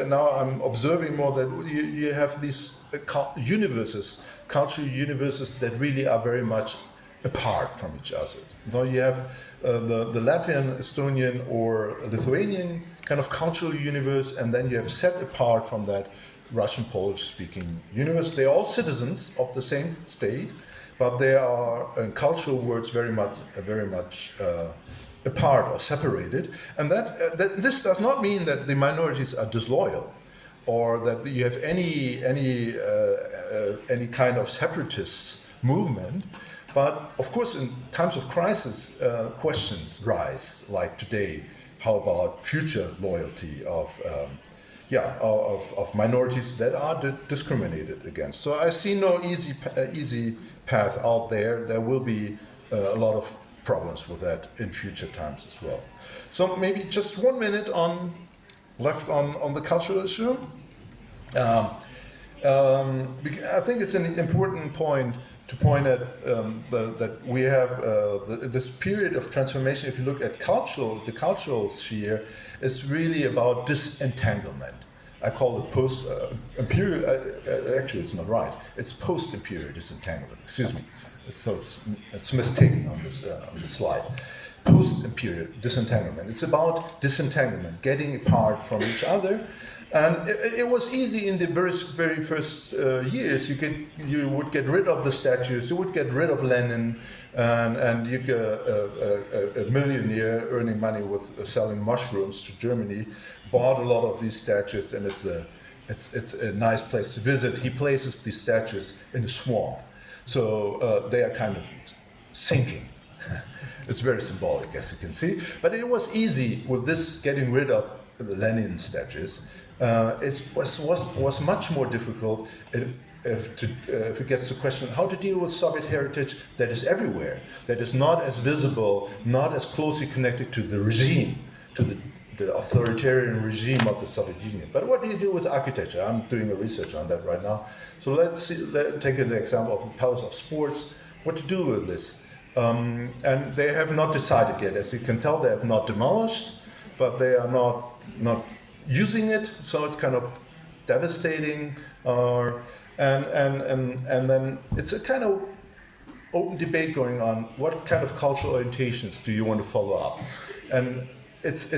C: now I'm observing more that you have these cultural universes that really are very much apart from each other. Now you have the Latvian, Estonian, or Lithuanian kind of cultural universe, and then you have set apart from that Russian, Polish-speaking universe. They're all citizens of the same state, but they are in cultural words very much apart or separated. And that this does not mean that the minorities are disloyal, or that you have any kind of separatist movement. But of course, in times of crisis, questions rise, like today. How about future loyalty of minorities that are discriminated against? So I see no easy path out there. There will be a lot of problems with that in future times as well. So maybe just 1 minute left on the cultural issue. I think it's an important point to point at that we have this period of transformation. If you look at the cultural sphere, is really about disentanglement. I call it post-imperial. Actually, it's not right. It's post-imperial disentanglement. Excuse me. So it's mistaken on this slide. Post-imperial disentanglement. It's about disentanglement, getting apart from each other. And it was easy in the very first years. You would get rid of the statues. You would get rid of Lenin, and you get a millionaire earning money with selling mushrooms to Germany bought a lot of these statues, and it's a nice place to visit. He places these statues in a swamp, so they are kind of sinking. It's very symbolic, as you can see. But it was easy with this getting rid of the Lenin statues. It was much more difficult if it gets to question how to deal with Soviet heritage that is everywhere, that is not as visible, not as closely connected to the regime, to the authoritarian regime of the Soviet Union. But what do you do with architecture? I'm doing a research on that right now. So let's take an example of the Palace of Sports. What to do with this? And they have not decided yet. As you can tell, they have not demolished, but they are not using it, so it's kind of devastating. And then it's a kind of open debate going on. What kind of cultural orientations do you want to follow up? And it's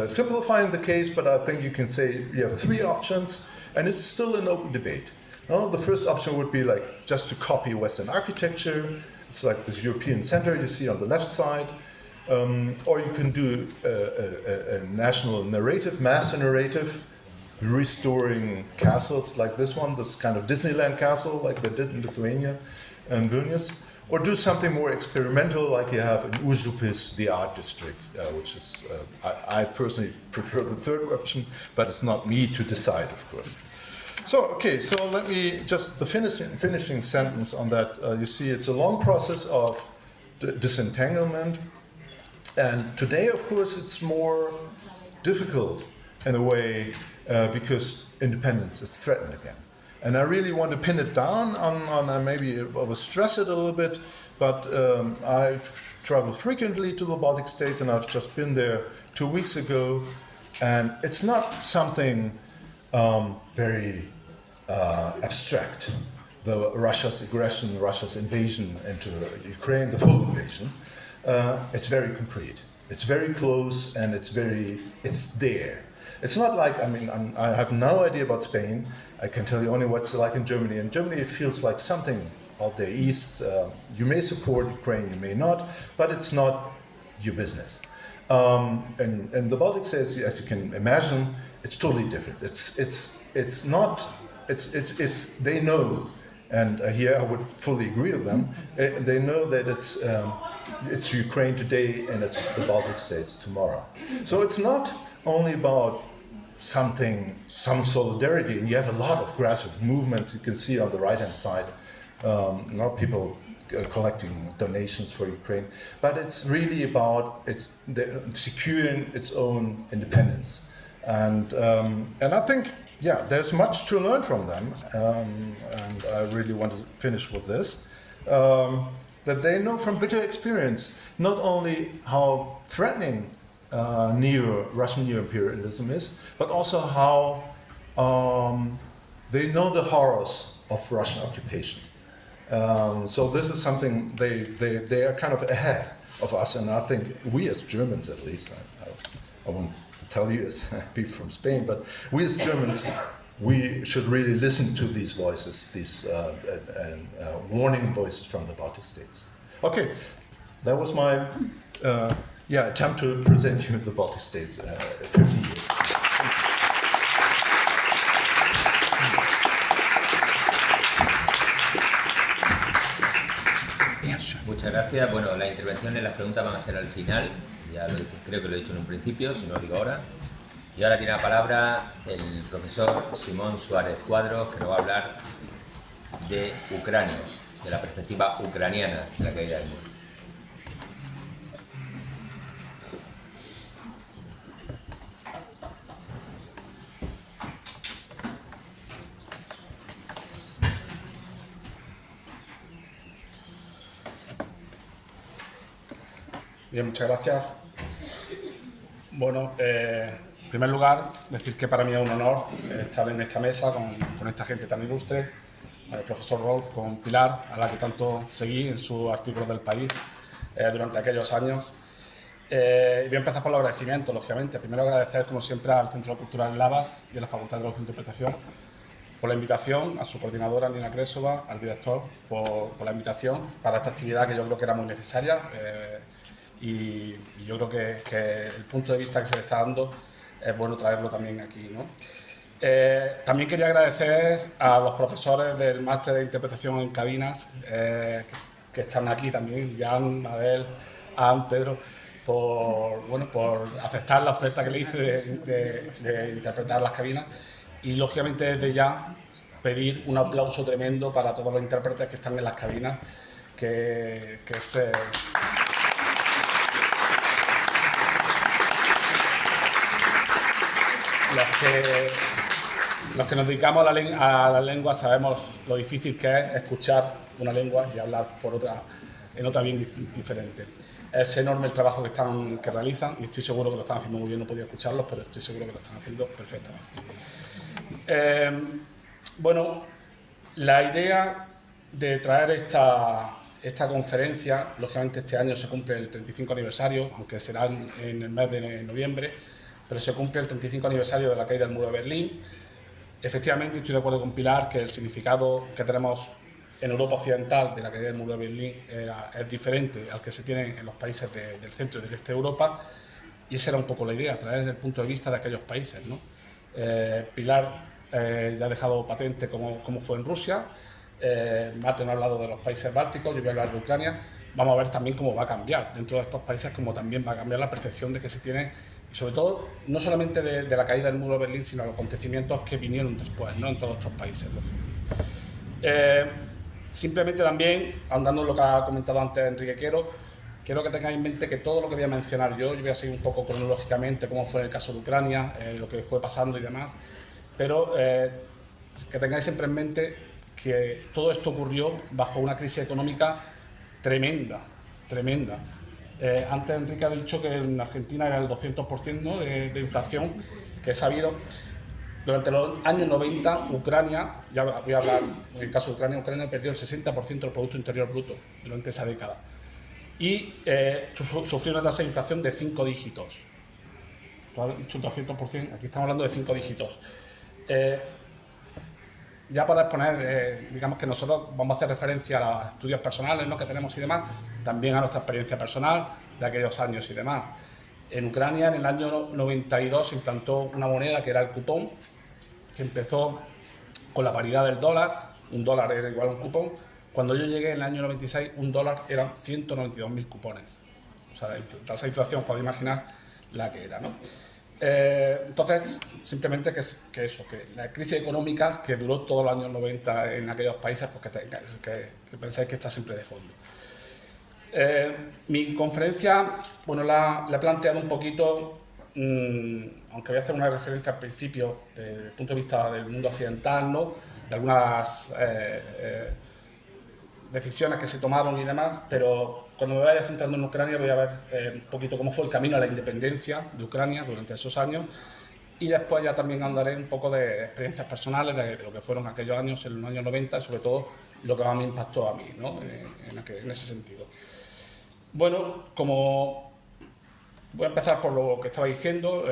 C: simplifying the case, but I think you can say you have 3 options, and it's still an open debate. The first option would be like just to copy Western architecture. It's like this European center you see on the left side. Or you can do a national narrative, master narrative, restoring castles like this one, this kind of Disneyland castle like they did in Lithuania and Vilnius. or do something more experimental like you have in Užupis, the art district, which is, I personally prefer the third option, but it's not me to decide, of course. So, okay, so let me just, the finishing sentence on that, you see it's a long process of disentanglement, and today, of course, it's more difficult in a way because independence is threatened again. And I really want to pin it down on maybe overstress it a little bit, but I've traveled frequently to the Baltic states, and I've just been there 2 weeks ago, and it's not something very abstract. Russia's aggression, Russia's invasion into Ukraine, the full invasion, it's very concrete. It's very close, and it's there. It's not like, I mean, I have no idea about Spain. I can tell you only what's like in Germany. In Germany, it feels like something out there east. You may support Ukraine, you may not, but it's not your business. And the Baltic states, as you can imagine, it's totally different. They know, and here I would fully agree with them. They know that it's Ukraine today and it's the Baltic states tomorrow. So it's not only about some solidarity, and you have a lot of grassroots movement. You can see on the right-hand side, not people collecting donations for Ukraine, but it's really about securing its own independence. And I think, yeah, there's much to learn from them, and I really want to finish with this, that they know from bitter experience not only how threatening Russian neo-imperialism is, but also how they know the horrors of Russian occupation. So this is something they are kind of ahead of us, and I think we as Germans, at least, I won't tell you as people from Spain, but we as Germans, we should really listen to these voices, these warning voices from the Baltic states. Okay, that was my attempt to present you the Baltic states 50 years.
A: Muchas gracias. Bueno, la intervención y las preguntas van a ser al final. Creo que lo he dicho en un principio, si no lo digo ahora. Y ahora tiene la palabra el profesor Simón Suárez Cuadros, que nos va a hablar de Ucrania, de la perspectiva ucraniana de la caída del muro.
D: Bien, muchas gracias. Bueno, en primer lugar, decir que para mí es un honor estar en esta mesa con esta gente tan ilustre, con el profesor Rolf, con Pilar, a la que tanto seguí en sus artículos del País durante aquellos años. Y voy a empezar por los agradecimientos, lógicamente. Primero agradecer, como siempre, al Centro Cultural Lavas y a la Facultad de Traducción e Interpretación por la invitación, a su coordinadora, Nina Kresova, al director, por la invitación para esta actividad que yo creo que era muy necesaria. Y yo creo que el punto de vista que se le está dando es bueno traerlo también aquí, ¿no? También quería agradecer a los profesores del máster de interpretación en cabinas que están aquí también, Jan, Mabel, Anne, Pedro, por aceptar la oferta que le hice de interpretar las cabinas, y lógicamente desde ya pedir un aplauso tremendo para todos los intérpretes que están en las cabinas, que se... Los que nos dedicamos a la lengua sabemos lo difícil que es escuchar una lengua y hablar en otra bien diferente. Es enorme el trabajo que realizan, y estoy seguro que lo están haciendo muy bien. No he podido escucharlos, pero estoy seguro que lo están haciendo perfectamente. Bueno, la idea de traer esta conferencia, lógicamente este año se cumple el 35 aniversario, aunque será en el mes de noviembre, pero se cumple el 35 aniversario de la caída del muro de Berlín. Efectivamente, estoy de acuerdo con Pilar que el significado que tenemos en Europa occidental de la caída del muro de Berlín es diferente al que se tiene en los países del centro y del este de Europa, y esa era un poco la idea, traer el punto de vista de aquellos países, ¿no? Pilar ya ha dejado patente cómo fue en Rusia. Martin ha hablado de los países bálticos, yo voy a hablar de Ucrania. Vamos a ver también cómo va a cambiar dentro de estos países, cómo también va a cambiar la percepción de que se tiene, sobre todo, no solamente de la caída del muro de Berlín, sino los acontecimientos que vinieron después, ¿no?, en todos estos países. Simplemente también, ahondando en lo que ha comentado antes Enrique Quero, quiero que tengáis en mente que todo lo que voy a mencionar yo voy a seguir un poco cronológicamente cómo fue en el caso de Ucrania, lo que fue pasando y demás, pero que tengáis siempre en mente que todo esto ocurrió bajo una crisis económica tremenda. Antes Enrique ha dicho que en Argentina era el 200%, ¿no?, de inflación, que he sabido. Durante los años 90, Ucrania, ya voy a hablar en el caso de Ucrania, Ucrania perdió el 60% del Producto Interior Bruto durante esa década. Y sufrió una tasa de inflación de 5 dígitos. Tú has dicho 200%, aquí estamos hablando de 5 dígitos. Ya para exponer, digamos que nosotros vamos a hacer referencia a los estudios personales, ¿no?, que tenemos y demás, también a nuestra experiencia personal de aquellos años y demás. En Ucrania, en el año 92, se implantó una moneda que era el cupón, que empezó con la paridad del dólar. Un dólar era igual a un cupón. Cuando yo llegué en el año 96, un dólar eran 192.000 cupones. O sea, la tasa de inflación, podéis imaginar la que era, ¿no? Entonces, simplemente que la crisis económica que duró todos los años 90 en aquellos países, pues que pensáis que está siempre de fondo. Mi conferencia, bueno, la he planteado un poquito, aunque voy a hacer una referencia al principio desde el punto de vista del mundo occidental, ¿no?, de algunas decisiones que se tomaron y demás, pero cuando me vaya centrando en Ucrania voy a ver un poquito cómo fue el camino a la independencia de Ucrania durante esos años, y después ya también andaré un poco de experiencias personales de lo que fueron aquellos años, en los años 90, y sobre todo lo que más me impactó a mí, ¿no?, en ese sentido. Bueno, como voy a empezar por lo que estaba diciendo,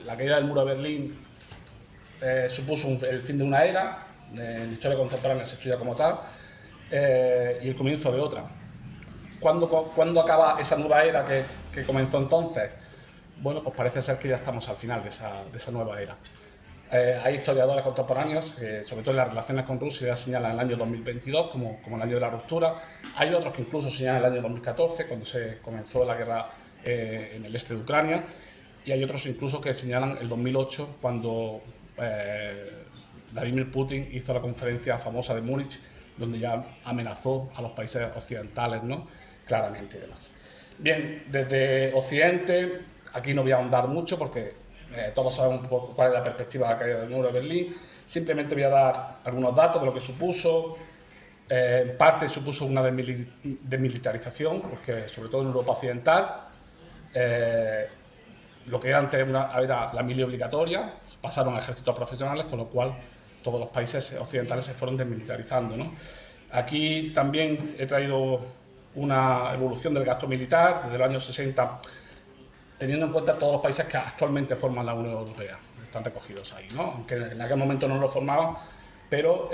D: la caída del muro de Berlín supuso el fin de una era, en la historia contemporánea se estudia como tal, y el comienzo de otra. ¿Cuándo acaba esa nueva era que comenzó entonces? Bueno, pues parece ser que ya estamos al final de esa nueva era. Hay historiadores contemporáneos que, sobre todo en las relaciones con Rusia, ya señalan el año 2022 como el año de la ruptura. Hay otros que incluso señalan el año 2014, cuando se comenzó la guerra en el este de Ucrania, y hay otros incluso que señalan el 2008, cuando Vladimir Putin hizo la conferencia famosa de Múnich, donde ya amenazó a los países occidentales, ¿no?, claramente y demás. Bien, desde Occidente, aquí no voy a ahondar mucho porque todos sabemos un poco cuál es la perspectiva de la caída del muro de Berlín. Simplemente voy a dar algunos datos de lo que supuso. En parte supuso una desmilitarización, porque sobre todo en Europa Occidental, lo que antes era la mili obligatoria, pasaron a ejércitos profesionales, con lo cual todos los países occidentales se fueron desmilitarizando, ¿no? Aquí también he traído una evolución del gasto militar desde los años 60, teniendo en cuenta todos los países que actualmente forman la Unión Europea, están recogidos ahí, ¿no?, aunque en aquel momento no lo formaban, pero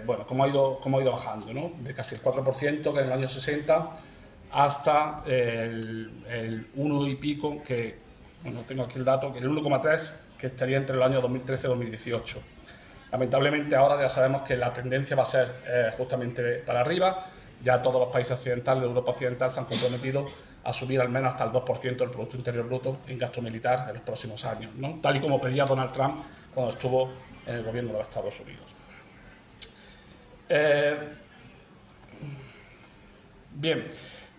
D: bueno, cómo ha ido bajando, ¿no?, de casi el 4% que en el año 60 hasta el 1 y pico, que, bueno, tengo aquí el dato, que el 1,3, que estaría entre los años 2013 y 2018. Lamentablemente ahora ya sabemos que la tendencia va a ser justamente para arriba. Ya todos los países occidentales de Europa Occidental se han comprometido a subir al menos hasta el 2% del Producto Interior Bruto en gasto militar en los próximos años, ¿no?, tal y como pedía Donald Trump cuando estuvo en el gobierno de los Estados Unidos. Bien,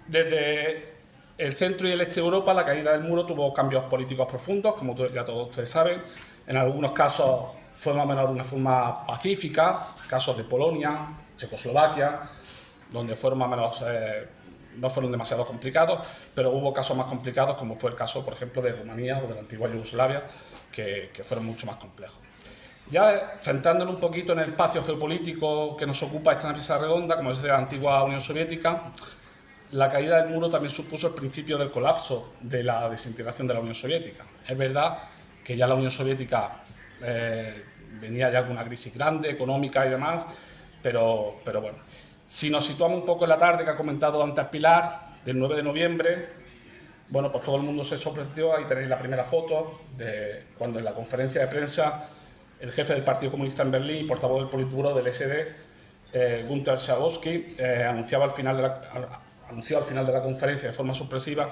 D: desde el centro y el este de Europa la caída del muro tuvo cambios políticos profundos, como ya todos ustedes saben. En algunos casos fue más o menos de una forma pacífica, casos de Polonia, Checoslovaquia, donde fueron más o menos, no fueron demasiado complicados, pero hubo casos más complicados, como fue el caso, por ejemplo, de Rumanía o de la antigua Yugoslavia, que fueron mucho más complejos. Ya centrándonos un poquito en el espacio geopolítico que nos ocupa esta mesa redonda, como es de la antigua Unión Soviética, la caída del muro también supuso el principio del colapso de la desintegración de la Unión Soviética. Es verdad que ya la Unión Soviética venía ya con una crisis grande, económica y demás, pero bueno. Si nos situamos un poco en la tarde que ha comentado antes Pilar, del 9 de noviembre, bueno, pues todo el mundo se sorprendió. Ahí tenéis la primera foto de cuando en la conferencia de prensa el jefe del Partido Comunista en Berlín, portavoz del Politburo del SD, Günter Schabowski, anunció al final de la conferencia de forma sorpresiva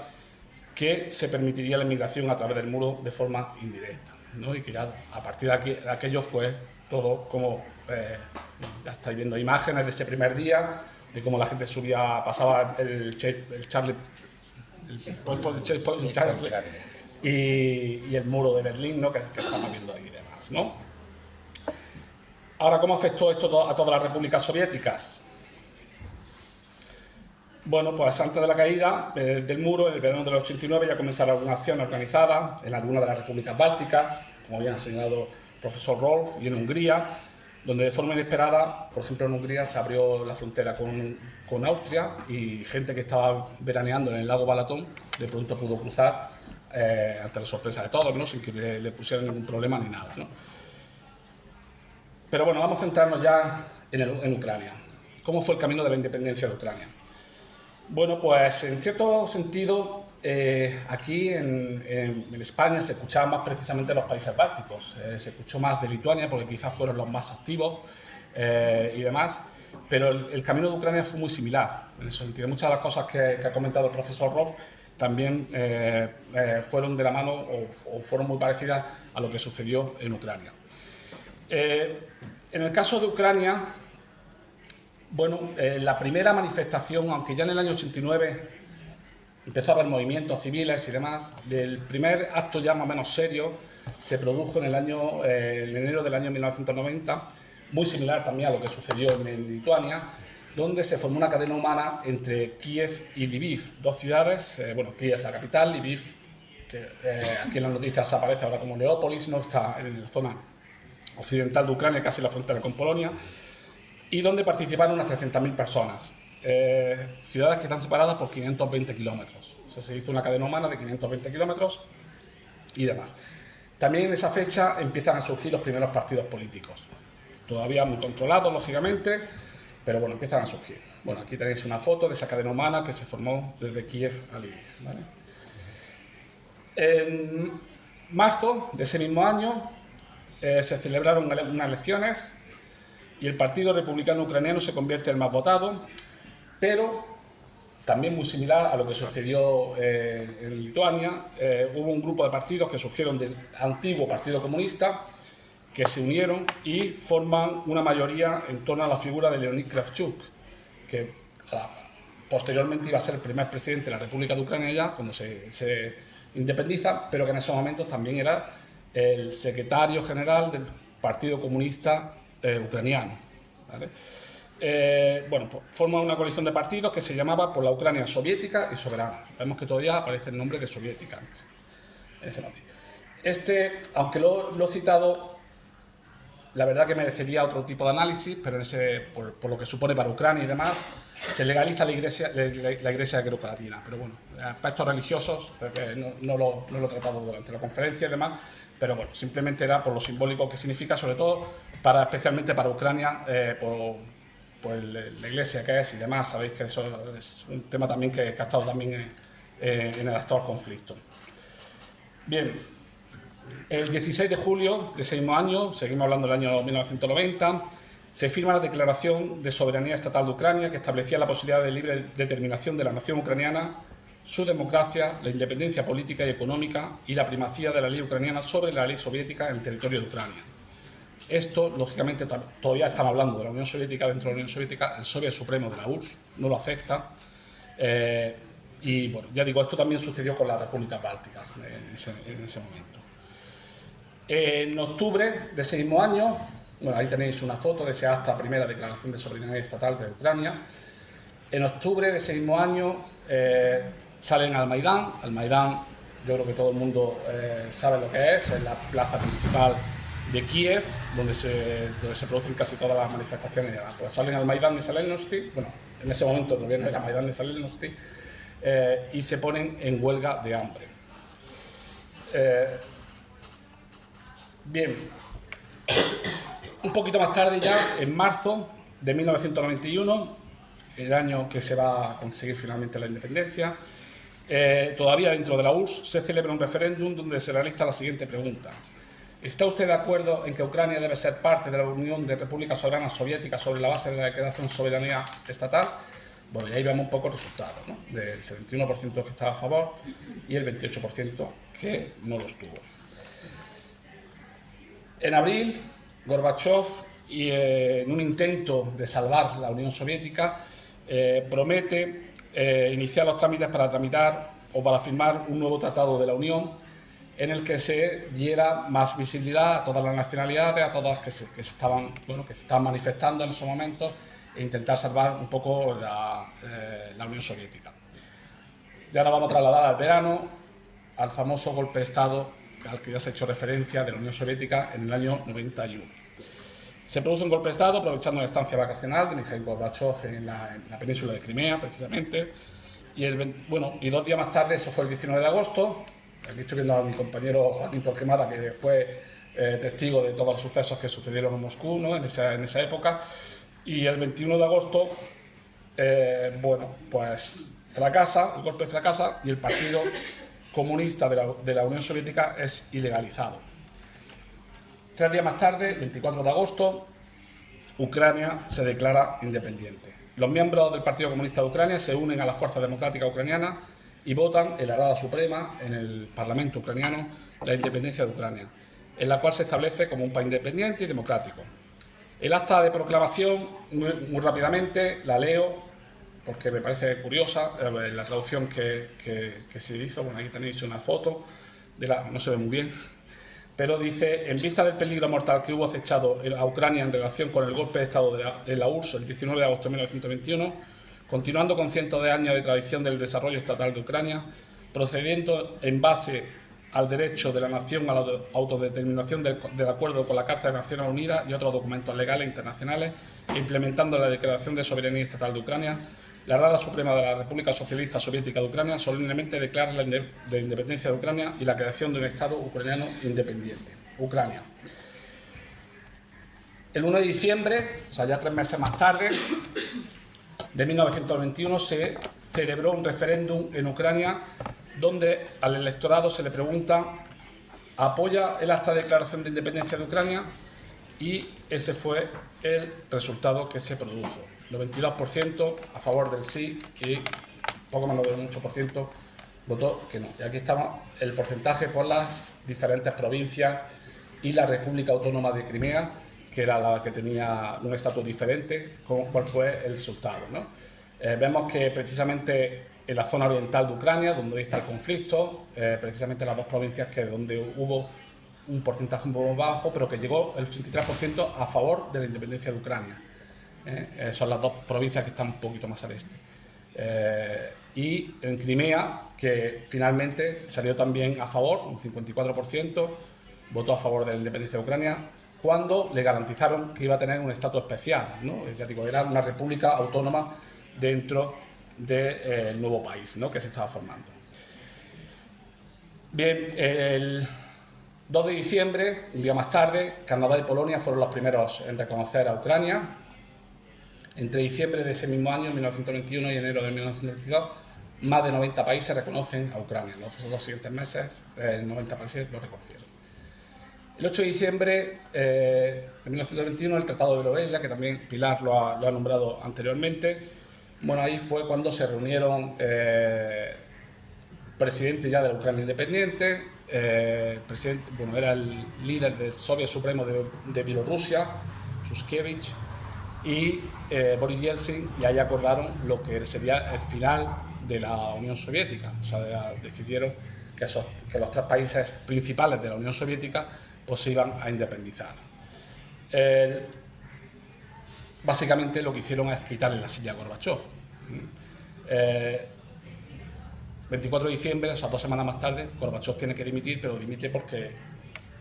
D: que se permitiría la inmigración a través del muro de forma indirecta, ¿no? Y que ya a partir de aquello fue todo como, ya estáis viendo imágenes de ese primer día, de cómo la gente subía, pasaba el Charlie y el muro de Berlín, ¿no? que estamos viendo ahí y demás, ¿no? Ahora, ¿cómo afectó esto a todas las repúblicas soviéticas? Bueno, pues antes de la caída del muro, en el verano del 89, ya comenzaron algunas acciones organizadas en algunas de las repúblicas bálticas, como había señalado el profesor Rolf, y en Hungría, donde de forma inesperada, por ejemplo en Hungría, se abrió la frontera con Austria y gente que estaba veraneando en el lago Balatón de pronto pudo cruzar ante la sorpresa de todos, ¿no? Sin que le pusieran ningún problema ni nada, ¿no? Pero bueno, vamos a centrarnos ya en Ucrania. ¿Cómo fue el camino de la independencia de Ucrania? Bueno, pues en cierto sentido, aquí en España se escuchaba más precisamente los países bálticos, se escuchó más de Lituania porque quizás fueron los más activos y demás, pero el camino de Ucrania fue muy similar. En ese sentido, muchas de las cosas que ha comentado el profesor Rolf también fueron de la mano o fueron muy parecidas a lo que sucedió en Ucrania. En el caso de Ucrania, bueno, la primera manifestación, aunque ya en el año 89 empezó a haber movimientos civiles y demás, el primer acto ya más o menos serio se produjo en enero del año 1990, muy similar también a lo que sucedió en Lituania, donde se formó una cadena humana entre Kiev y Lviv, dos ciudades, bueno, Kiev es la capital, Lviv, que aquí en las noticias aparece ahora como Leópolis, no está en la zona occidental de Ucrania, casi la frontera con Polonia, y donde participaron unas 300.000 personas. Ciudades que están separadas por 520 kilómetros. O sea, se hizo una cadena humana de 520 kilómetros y demás. También en esa fecha empiezan a surgir los primeros partidos políticos. Todavía muy controlados, lógicamente, pero bueno, empiezan a surgir. Bueno, aquí tenéis una foto de esa cadena humana que se formó desde Kiev a Lviv, ¿vale? En marzo de ese mismo año se celebraron unas elecciones y el Partido Republicano Ucraniano se convierte en el más votado, pero también muy similar a lo que sucedió en Lituania. Hubo un grupo de partidos que surgieron del antiguo Partido Comunista que se unieron y forman una mayoría en torno a la figura de Leonid Kravchuk, que posteriormente iba a ser el primer presidente de la República de Ucrania ya, cuando se independiza, pero que en esos momentos también era el secretario general del Partido Comunista ucraniano, ¿vale? Bueno, pues forma una coalición de partidos que se llamaba por la Ucrania soviética y soberana. Vemos que todavía aparece el nombre de soviética en ese nombre. Aunque lo he citado, la verdad que merecería otro tipo de análisis, pero por lo que supone para Ucrania y demás, se legaliza la iglesia greco-latina. Pero bueno, aspectos religiosos no lo he tratado durante la conferencia y demás, pero bueno, simplemente era por lo simbólico que significa, sobre todo especialmente para Ucrania, por la iglesia que es y demás. Sabéis que eso es un tema también que ha estado también en el actual conflicto. Bien, el 16 de julio de ese mismo año, seguimos hablando del año 1990, se firma la Declaración de Soberanía Estatal de Ucrania, que establecía la posibilidad de libre determinación de la nación ucraniana, su democracia, la independencia política y económica y la primacía de la ley ucraniana sobre la ley soviética en el territorio de Ucrania. Esto, lógicamente, todavía estamos hablando de la Unión Soviética. Dentro de la Unión Soviética, el Soviet Supremo de la URSS no lo acepta. Y bueno, ya digo, esto también sucedió con las repúblicas bálticas en ese momento. En octubre de ese mismo año, bueno, ahí tenéis una foto de esa acta primera Declaración de Soberanía Estatal de Ucrania. En octubre de ese mismo año salen al Maidán. Al Maidán, yo creo que todo el mundo sabe lo que es la plaza principal de Kiev, donde se producen casi todas las manifestaciones. Pues salen al Maidán de Zelensky, bueno, en ese momento todavía no era Maidán de Zelensky, y se ponen en huelga de hambre. Bien, un poquito más tarde ya, en marzo de 1991, el año que se va a conseguir finalmente la independencia, todavía dentro de la URSS se celebra un referéndum donde se realiza la siguiente pregunta: ¿Está usted de acuerdo en que Ucrania debe ser parte de la Unión de Repúblicas Soberanas Soviéticas sobre la base de la Declaración de Soberanía Estatal? Bueno, y ahí vemos un poco el resultado, ¿no? Del 71% que estaba a favor y el 28% que no lo estuvo. En abril, Gorbachov, en un intento de salvar la Unión Soviética, promete iniciar los trámites para tramitar o para firmar un nuevo tratado de la Unión en el que se diera más visibilidad a todas las nacionalidades, a todas que se estaban manifestando en esos momentos, e intentar salvar un poco la Unión Soviética. Ya nos vamos a trasladar al verano, al famoso golpe de Estado al que ya se ha hecho referencia de la Unión Soviética en el año 91. Se produce un golpe de Estado aprovechando la estancia vacacional de Mikhail Gorbachev en la península de Crimea, precisamente, y 2 días más tarde, eso fue el 19 de agosto, aquí estoy viendo a mi compañero Joaquín Torquemada, que fue testigo de todos los sucesos que sucedieron en Moscú, ¿no? en esa época, y el 21 de agosto, pues fracasa, el golpe fracasa y el Partido Comunista de la Unión Soviética es ilegalizado. 3 días más tarde, 24 de agosto, Ucrania se declara independiente. Los miembros del Partido Comunista de Ucrania se unen a la Fuerza Democrática Ucraniana y votan en la Rada Suprema, en el Parlamento ucraniano, la independencia de Ucrania, en la cual se establece como un país independiente y democrático. El acta de proclamación, muy rápidamente, la leo porque me parece curiosa la traducción que se hizo. Bueno, aquí tenéis una foto, no se ve muy bien, pero dice: en vista del peligro mortal que hubo acechado a Ucrania en relación con el golpe de Estado de la URSS el 19 de agosto de 1921, continuando con cientos de años de tradición del desarrollo estatal de Ucrania, procediendo en base al derecho de la nación a la autodeterminación del acuerdo con la Carta de Naciones Unidas y otros documentos legales internacionales, e implementando la Declaración de Soberanía Estatal de Ucrania, la Rada Suprema de la República Socialista Soviética de Ucrania solemnemente declara la independencia de Ucrania y la creación de un Estado ucraniano independiente, Ucrania. El 1 de diciembre, o sea, ya 3 meses más tarde, de 1921, se celebró un referéndum en Ucrania donde al electorado se le pregunta: ¿apoya el acta de declaración de independencia de Ucrania? Y ese fue el resultado que se produjo. 92% a favor del sí y poco menos del 8% votó que no. Y aquí estamos el porcentaje por las diferentes provincias y la República Autónoma de Crimea, que era la que tenía un estatus diferente, cuál fue el resultado, ¿no? Vemos que precisamente en la zona oriental de Ucrania, donde está el conflicto, precisamente las 2 provincias donde hubo un porcentaje un poco bajo, pero que llegó el 83% a favor de la independencia de Ucrania. Son las 2 provincias que están un poquito más al este. Y en Crimea, que finalmente salió también a favor, un 54%, votó a favor de la independencia de Ucrania, cuando le garantizaron que iba a tener un estatus especial, ¿no? Ya digo, era una república autónoma dentro del nuevo país, ¿no?, que se estaba formando. Bien, el 2 de diciembre, un día más tarde, Canadá y Polonia fueron los primeros en reconocer a Ucrania. Entre diciembre de ese mismo año, 1921, y enero de 1922, más de 90 países reconocen a Ucrania. En los 2 siguientes meses, 90 países lo reconocieron. El 8 de diciembre de 1921, el Tratado de Lovella, que también Pilar lo ha nombrado anteriormente, bueno, ahí fue cuando se reunieron presidentes ya de la Ucrania independiente, era el líder del Soviet Supremo de Bielorrusia, Shushkevich, y Boris Yeltsin, y ahí acordaron lo que sería el final de la Unión Soviética. O sea, decidieron que los 3 países principales de la Unión Soviética pues se iban a independizar. Básicamente lo que hicieron es quitarle la silla a Gorbachov. 24 de diciembre, o sea, 2 semanas más tarde, Gorbachov tiene que dimitir, pero dimite porque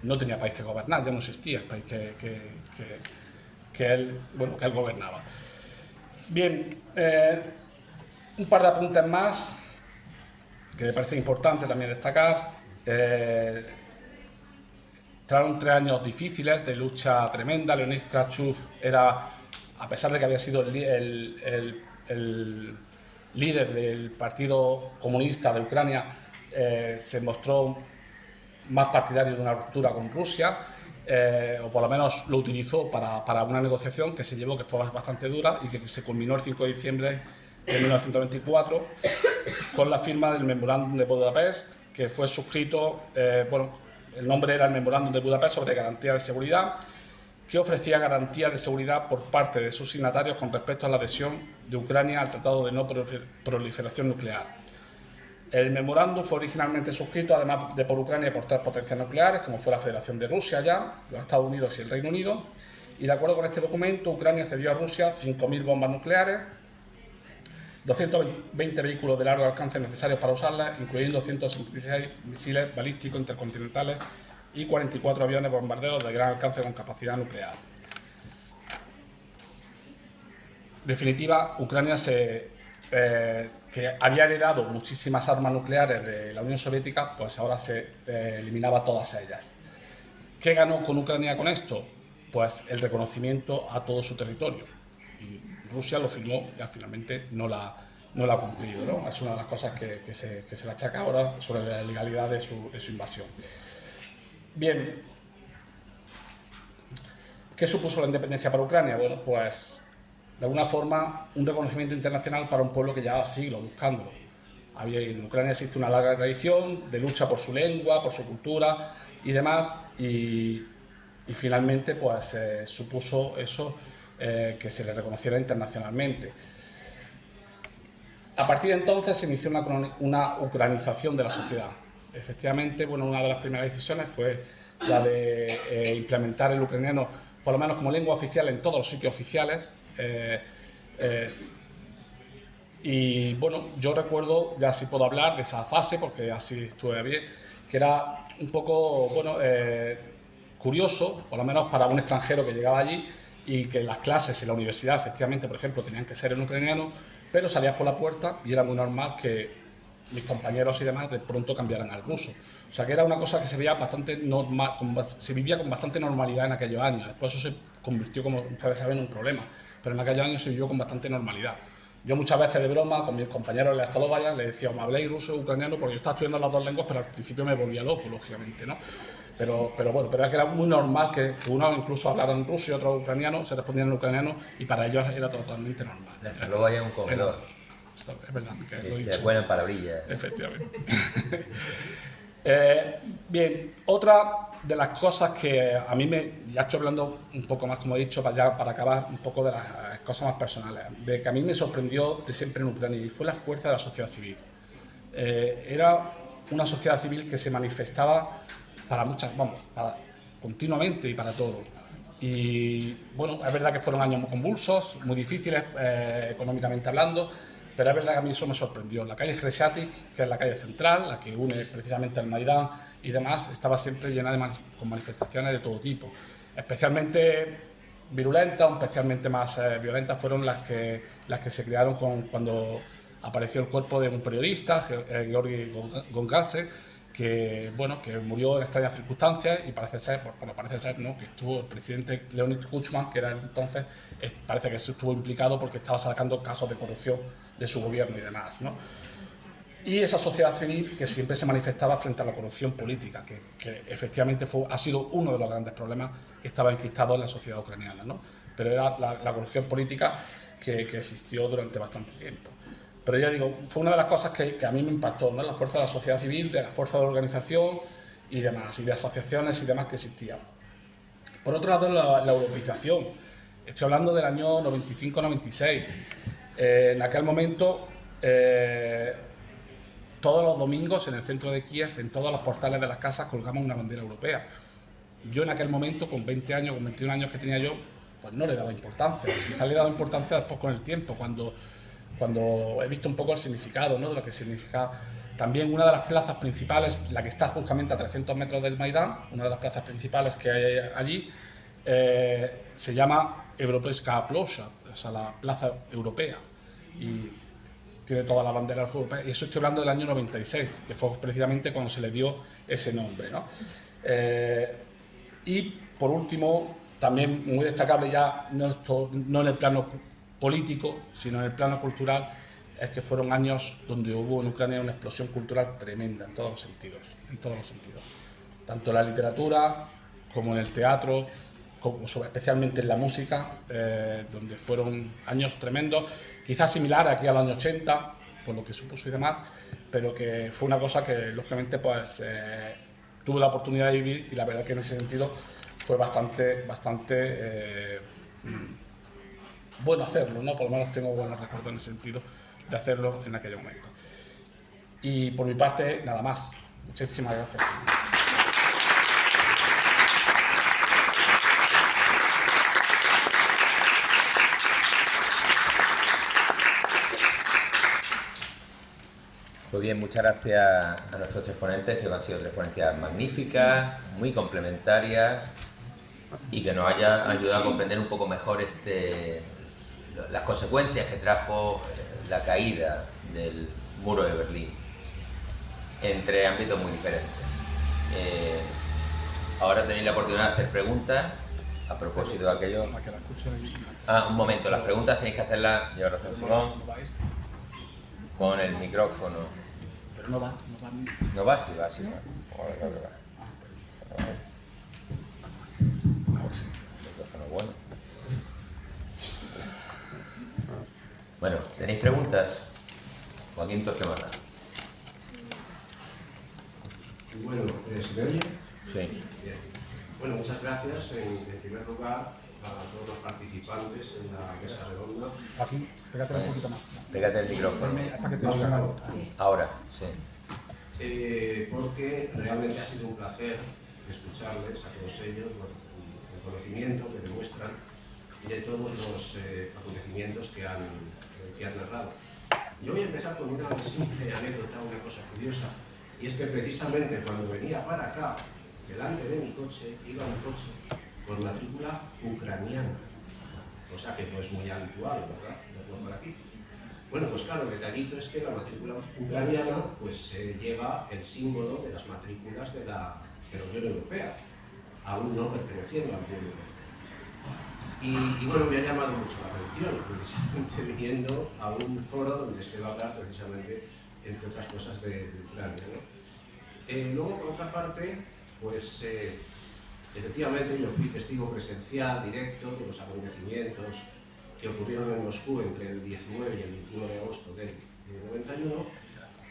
D: no tenía país que gobernar, ya no existía el país que él gobernaba. Bien, un par de apuntes más que me parece importante también destacar. Trajeron 3 años difíciles de lucha tremenda. Leonid Kravchuk era, a pesar de que había sido el líder del Partido Comunista de Ucrania, se mostró más partidario de una ruptura con Rusia, o por lo menos lo utilizó para una negociación que se llevó, que fue bastante dura y que se culminó el 5 de diciembre de 1924 con la firma del Memorándum de Budapest, que fue suscrito, el nombre era el Memorándum de Budapest sobre garantía de seguridad, que ofrecía garantías de seguridad por parte de sus signatarios con respecto a la adhesión de Ucrania al Tratado de No Proliferación Nuclear. El memorándum fue originalmente suscrito, además de por Ucrania y por 3 potencias nucleares, como fue la Federación de Rusia ya, los Estados Unidos y el Reino Unido, y de acuerdo con este documento, Ucrania cedió a Rusia 5.000 bombas nucleares, 220 vehículos de largo alcance necesarios para usarlas, incluyendo 166 misiles balísticos intercontinentales y 44 aviones bombarderos de gran alcance con capacidad nuclear. En definitiva, Ucrania que había heredado muchísimas armas nucleares de la Unión Soviética, pues ahora se eliminaba todas ellas. ¿Qué ganó con Ucrania con esto? Pues el reconocimiento a todo su territorio. Y Rusia lo firmó y finalmente no la ha cumplido, ¿no? Es una de las cosas que se le achaca ahora sobre la legalidad de su invasión. Bien, ¿qué supuso la independencia para Ucrania? Bueno, pues de alguna forma un reconocimiento internacional para un pueblo que llevaba siglos buscándolo. En Ucrania existe una larga tradición de lucha por su lengua, por su cultura y demás, y finalmente pues supuso eso, que se le reconociera internacionalmente. A partir de entonces se inició una ucranización de la sociedad. Efectivamente, una de las primeras decisiones fue la de implementar el ucraniano, por lo menos como lengua oficial, en todos los sitios oficiales. Y yo recuerdo, ya sí puedo hablar de esa fase, porque así estuve bien, que era un poco, curioso, por lo menos para un extranjero que llegaba allí, y que las clases en la universidad, efectivamente, por ejemplo, tenían que ser en ucraniano, pero salías por la puerta y era muy normal que mis compañeros y demás de pronto cambiaran al ruso. O sea que era una cosa que se veía bastante normal, se vivía con bastante normalidad en aquellos años. Después eso se convirtió, como ustedes saben, en un problema, pero en aquellos años se vivió con bastante normalidad. Yo muchas veces de broma con mis compañeros en la Stalovaya les decía, ¿me habléis ruso o ucraniano? Porque yo estaba estudiando las dos lenguas, pero al principio me volvía loco, lógicamente, ¿no? Pero es que era muy normal que uno incluso hablara en ruso y otro ucraniano, se respondían en ucraniano, y para ellos era totalmente normal.
A: La Stalovaya es un comedor.
D: Es verdad, que lo he
A: Es
D: dicho.
A: buena en palabrilla.
D: Efectivamente. Bien, otra de las cosas que a mí ya estoy hablando un poco más, como he dicho, para acabar un poco de las cosas más personales, de que a mí me sorprendió de siempre en Ucrania, y fue la fuerza de la sociedad civil. Era una sociedad civil que se manifestaba para continuamente y para todo. Y es verdad que fueron años muy convulsos, muy difíciles económicamente hablando, pero es verdad que a mí eso me sorprendió. La calle Hresiatic, que es la calle central, la que une precisamente al Maidán y demás, estaba siempre llena con manifestaciones de todo tipo. Especialmente virulentas o especialmente más violentas fueron las que se crearon cuando apareció el cuerpo de un periodista, Georgi Gongadze, que murió en extrañas circunstancias, y parece ser, ¿no?, que estuvo el presidente Leonid Kuchma, que era entonces, parece que estuvo implicado porque estaba sacando casos de corrupción de su gobierno y demás, ¿no? Y esa sociedad civil que siempre se manifestaba frente a la corrupción política, que efectivamente ha sido uno de los grandes problemas que estaba enquistado en la sociedad ucraniana, ¿no? Pero era la corrupción política que existió durante bastante tiempo. Pero ya digo, fue una de las cosas que a mí me impactó, ¿no? La fuerza de la sociedad civil, de la fuerza de la organización y demás, y de asociaciones y demás que existían. Por otro lado, la europeización. Estoy hablando del año 95-96. En aquel momento, todos los domingos en el centro de Kiev, en todos los portales de las casas, colgamos una bandera europea. Yo en aquel momento, con 20 años, con 21 años que tenía yo, pues no le daba importancia. Quizás le daba importancia después con el tiempo, cuando he visto un poco el significado, ¿no?, de lo que significa. También una de las plazas principales, la que está justamente a 300 metros del Maidán, una de las plazas principales que hay allí, se llama Europejska Plощad, o sea, la plaza europea, y tiene todas las banderas europeas, y eso estoy hablando del año 96, que fue precisamente cuando se le dio ese nombre, ¿no? Y por último, también muy destacable, ya no en el plano político, sino en el plano cultural, es que fueron años donde hubo en Ucrania una explosión cultural tremenda en todos los sentidos. tanto en la literatura como en el teatro, especialmente en la música, donde fueron años tremendos, quizás similar aquí al año 80, por lo que supuso y demás, pero que fue una cosa que lógicamente pues tuve la oportunidad de vivir, y la verdad que en ese sentido fue bastante bueno hacerlo, ¿no? Por lo menos tengo buenos recuerdos en ese sentido de hacerlo en aquel momento. Y por mi parte, nada más. Muchísimas gracias.
A: Pues bien, muchas gracias a nuestros tres ponentes, que han sido tres ponencias magníficas, muy complementarias, y que nos haya ayudado a comprender un poco mejor las consecuencias que trajo la caída del muro de Berlín entre ámbitos muy diferentes. Ahora tenéis la oportunidad de hacer preguntas a propósito de aquello. Un momento, las preguntas tenéis que hacerlas, llevaros el Simón, con el micrófono.
D: Pero no va.
A: No va, sí va. Micrófono bueno. Bueno, ¿tenéis preguntas? Joaquín Torquemada.
E: Bueno, ¿se me oye?
A: Sí.
E: Bien. Bueno, muchas gracias en primer lugar a todos los participantes en la mesa redonda.
D: Aquí, pégate un poquito más.
A: Pégate el micrófono.
D: Para que te oigan.
A: Ahora, sí.
E: Porque realmente ha sido un placer escucharles a todos ellos, el conocimiento que demuestran de todos los acontecimientos que han narrado. Yo voy a empezar con una simple anécdota, una cosa curiosa, y es que precisamente cuando venía para acá, delante de mi coche, iba un coche con matrícula ucraniana, cosa que no es muy habitual, ¿verdad?, verlo por aquí. Bueno, pues claro, el detallito es que la matrícula ucraniana pues lleva el símbolo de las matrículas de la Unión Europea, aún no perteneciendo a la Unión Europea. Y bueno, me ha llamado mucho la atención, precisamente viniendo a un foro donde se va a hablar precisamente, entre otras cosas, de Ucrania, ¿no? Luego, por otra parte, pues efectivamente yo fui testigo presencial, directo, de los acontecimientos que ocurrieron en Moscú entre el 19 y el 21 de agosto del 91,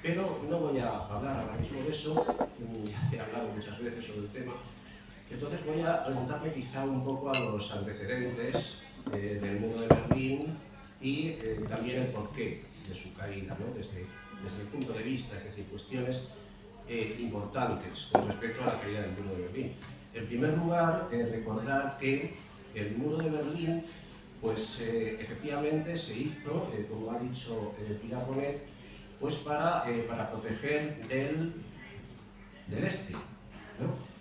E: pero no voy a hablar ahora mismo de eso, ya he hablado muchas veces sobre el tema. Entonces voy a remontarme quizá un poco a los antecedentes del muro de Berlín y también el porqué de su caída, ¿no? desde el punto de vista, es decir, cuestiones importantes con respecto a la caída del muro de Berlín. En primer lugar, recordar que el muro de Berlín, pues efectivamente se hizo, como ha dicho Pilar Bonet, pues para proteger del este, ¿no?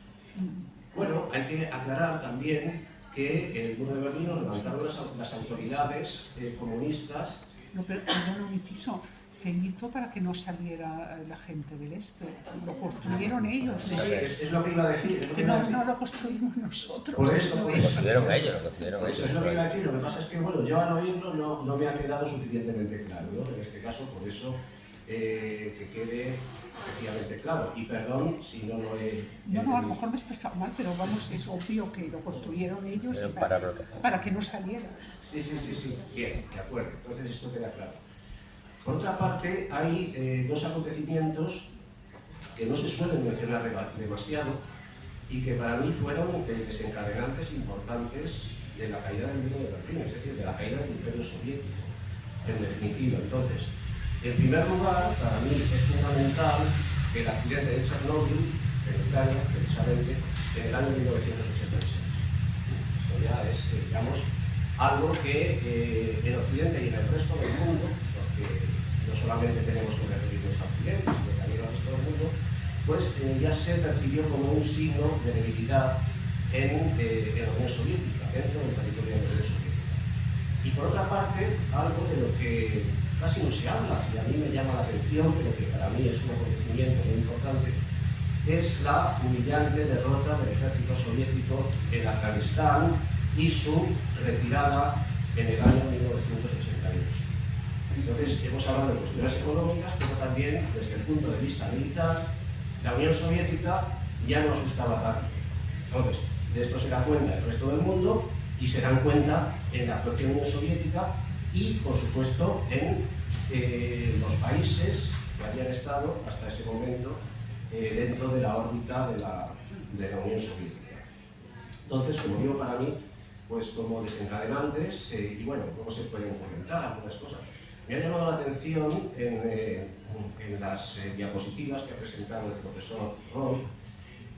E: Bueno, hay que aclarar también que el muro de Berlín lo levantaron las autoridades comunistas.
B: No, pero no lo hizo. Se hizo para que no saliera la gente del este. Lo construyeron ellos.
E: Sí, sí, es lo que iba a decir.
B: Que no lo construimos nosotros.
E: Por eso.
A: Lo construyeron ellos,
E: Eso es lo que iba a decir. Lo que pasa es que, bueno, yo al oírlo no me ha quedado suficientemente claro, ¿no? En este caso, por eso que quede efectivamente claro. Y perdón si no lo he...
B: No, a lo mejor me he expresado mal, pero vamos, es obvio que lo construyeron ellos para que no saliera.
E: Sí. Bien, de acuerdo. Entonces esto queda claro. Por otra parte, hay dos acontecimientos que no se suelen mencionar demasiado y que para mí fueron desencadenantes importantes de la caída del muro de Berlín, es decir, de la caída del Imperio Soviético, en definitiva. Entonces, en primer lugar, para mí es fundamental el accidente de Chernóbil, en Ucrania, precisamente, en el año 1986. Esto ya es, digamos, algo que en Occidente y en el resto del mundo, porque no solamente tenemos que referirnos a Occidente, sino también al resto del mundo, pues ya se percibió como un signo de debilidad en la Unión Soviética, dentro del territorio de la Unión Soviética. Y por otra parte, algo de lo que casi no se habla, y a mí me llama la atención, pero que para mí es un acontecimiento muy importante, es la humillante derrota del ejército soviético en Afganistán y su retirada en el año 1988. Entonces, hemos hablado de cuestiones económicas, pero también desde el punto de vista militar, la Unión Soviética ya no asustaba tanto. Entonces, de esto se da cuenta el resto del mundo y se dan cuenta en la propia Unión Soviética y, por supuesto, en los países que habían estado hasta ese momento dentro de la órbita de la Unión Soviética. Entonces, como digo, para mí, pues como desencadenantes, y bueno, cómo se pueden comentar algunas cosas. Me ha llamado la atención en las diapositivas que ha presentado el profesor Roy,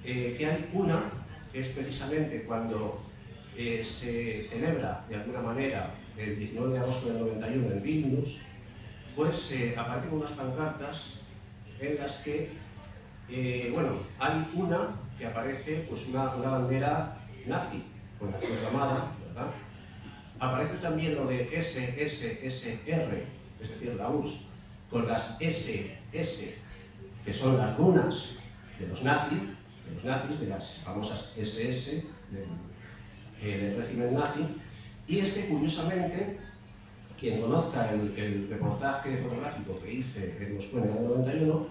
E: que hay una que es precisamente cuando se celebra de alguna manera el 19 de agosto del 91 en Vilnius, pues aparecen unas pancartas en las que, bueno, hay una que aparece pues una bandera nazi, con la proclamada, ¿verdad? Aparece también lo de SSSR, es decir, la URSS, con las SS, que son las runas de los nazis, de las famosas SS del régimen nazi, y es que, curiosamente, quien conozca el reportaje fotográfico que hice en Moscú en el año 91,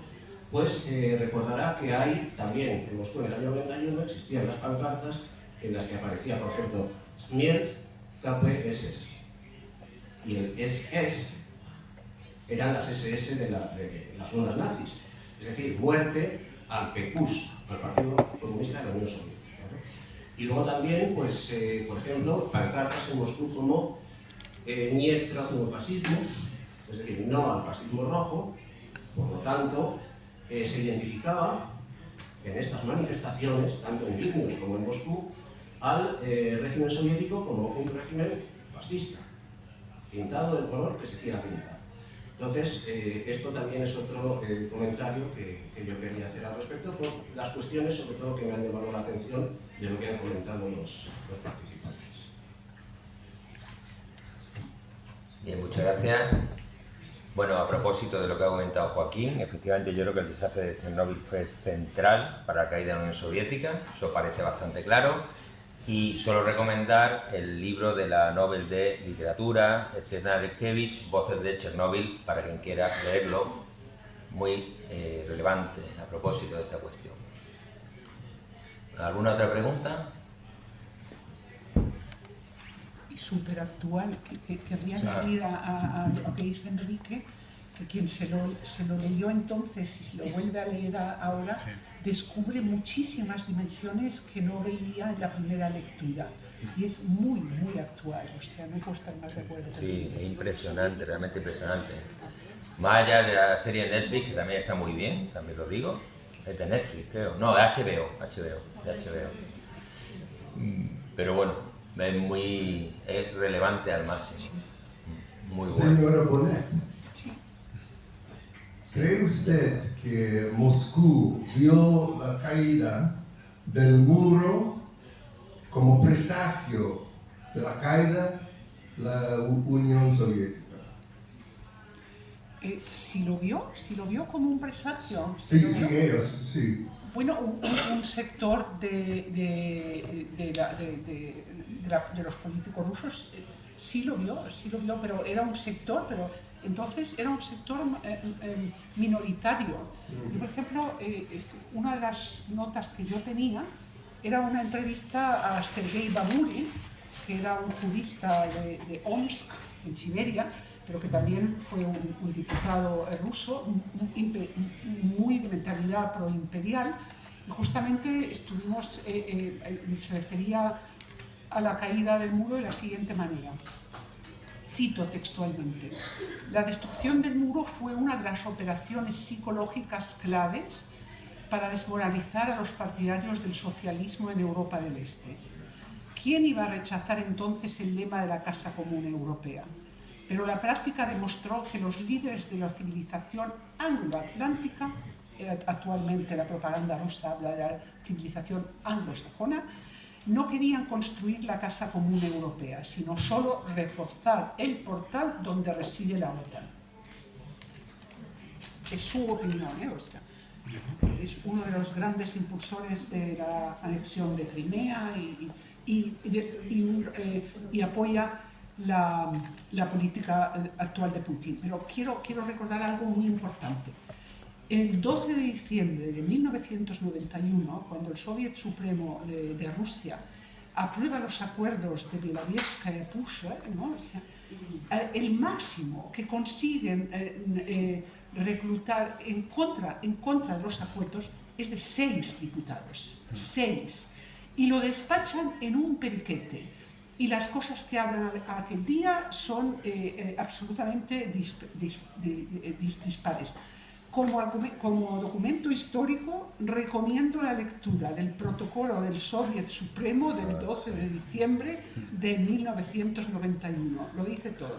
E: pues recordará que hay también en Moscú en el año 91 existían las pancartas en las que aparecía, por ejemplo, Smert KPSS, y el SS eran las SS de las runas nazis, es decir, muerte al PQS, al Partido Comunista de la Unión Soviética. Y luego también, pues, por ejemplo, pancartas en Moscú como Niet krasnому fascismo, es decir, no al fascismo rojo. Por lo tanto, se identificaba en estas manifestaciones, tanto en Vilnius como en Moscú, al régimen soviético como un régimen fascista, pintado del color que se quiera pintar. Entonces, esto también es otro comentario que yo quería hacer al respecto, por las cuestiones, sobre todo, que me han llamado la atención de lo que han comentado los participantes.
A: Bien, muchas gracias. Bueno, a propósito de lo que ha comentado Joaquín, efectivamente yo creo que el desastre de Chernóbil fue central para la caída de la Unión Soviética, eso parece bastante claro, y solo recomendar el libro de la Nobel de Literatura, Svetlana Alexievich, Voces de Chernóbil, para quien quiera leerlo, muy relevante a propósito de esta cuestión. ¿Alguna otra pregunta?
B: Y súper actual, que querría añadir a lo que dice Enrique, que quien se lo leyó entonces y se lo vuelve a leer ahora, sí, descubre muchísimas dimensiones que no veía en la primera lectura. Y es muy, muy actual, o sea, no puedo estar más de acuerdo.
A: Sí, es impresionante, realmente impresionante. Más allá de la serie de Netflix, que también está muy bien, también lo digo, es de Netflix, creo. No, de HBO. Pero bueno, es relevante al máximo. Muy bueno.
F: Señora Bonet, ¿cree usted que Moscú vio la caída del muro como presagio de la caída de la Unión Soviética?
B: Si lo vio como un presagio.
F: Sí, ellos, sí.
B: Bueno, un sector de los políticos rusos sí lo vio, pero era un sector, entonces era un sector minoritario. Y, por ejemplo, una de las notas que yo tenía era una entrevista a Sergei Baburin, que era un jurista de Omsk, en Siberia, pero que también fue un diputado ruso, muy de mentalidad proimperial, y justamente se refería a la caída del muro de la siguiente manera. Cito textualmente: la destrucción del muro fue una de las operaciones psicológicas claves para desmoralizar a los partidarios del socialismo en Europa del Este. ¿Quién iba a rechazar entonces el lema de la Casa Común Europea? Pero la práctica demostró que los líderes de la civilización angloatlántica, actualmente la propaganda rusa habla de la civilización anglosajona, no querían construir la Casa Común Europea, sino solo reforzar el portal donde reside la OTAN. Es su opinión, o sea, es uno de los grandes impulsores de la anexión de Crimea y apoya la política actual de Putin. Pero quiero recordar algo muy importante. El 12 de diciembre de 1991, cuando el Soviet Supremo de Rusia aprueba los acuerdos de Bielorrusia, ¿no? O sea, el máximo que consiguen reclutar en contra de los acuerdos es de 6 diputados, 6, y lo despachan en un periquete. Y las cosas que hablan aquel día son absolutamente dispares. Como documento histórico, recomiendo la lectura del protocolo del Soviet Supremo del 12 de diciembre de 1991. Lo dice todo.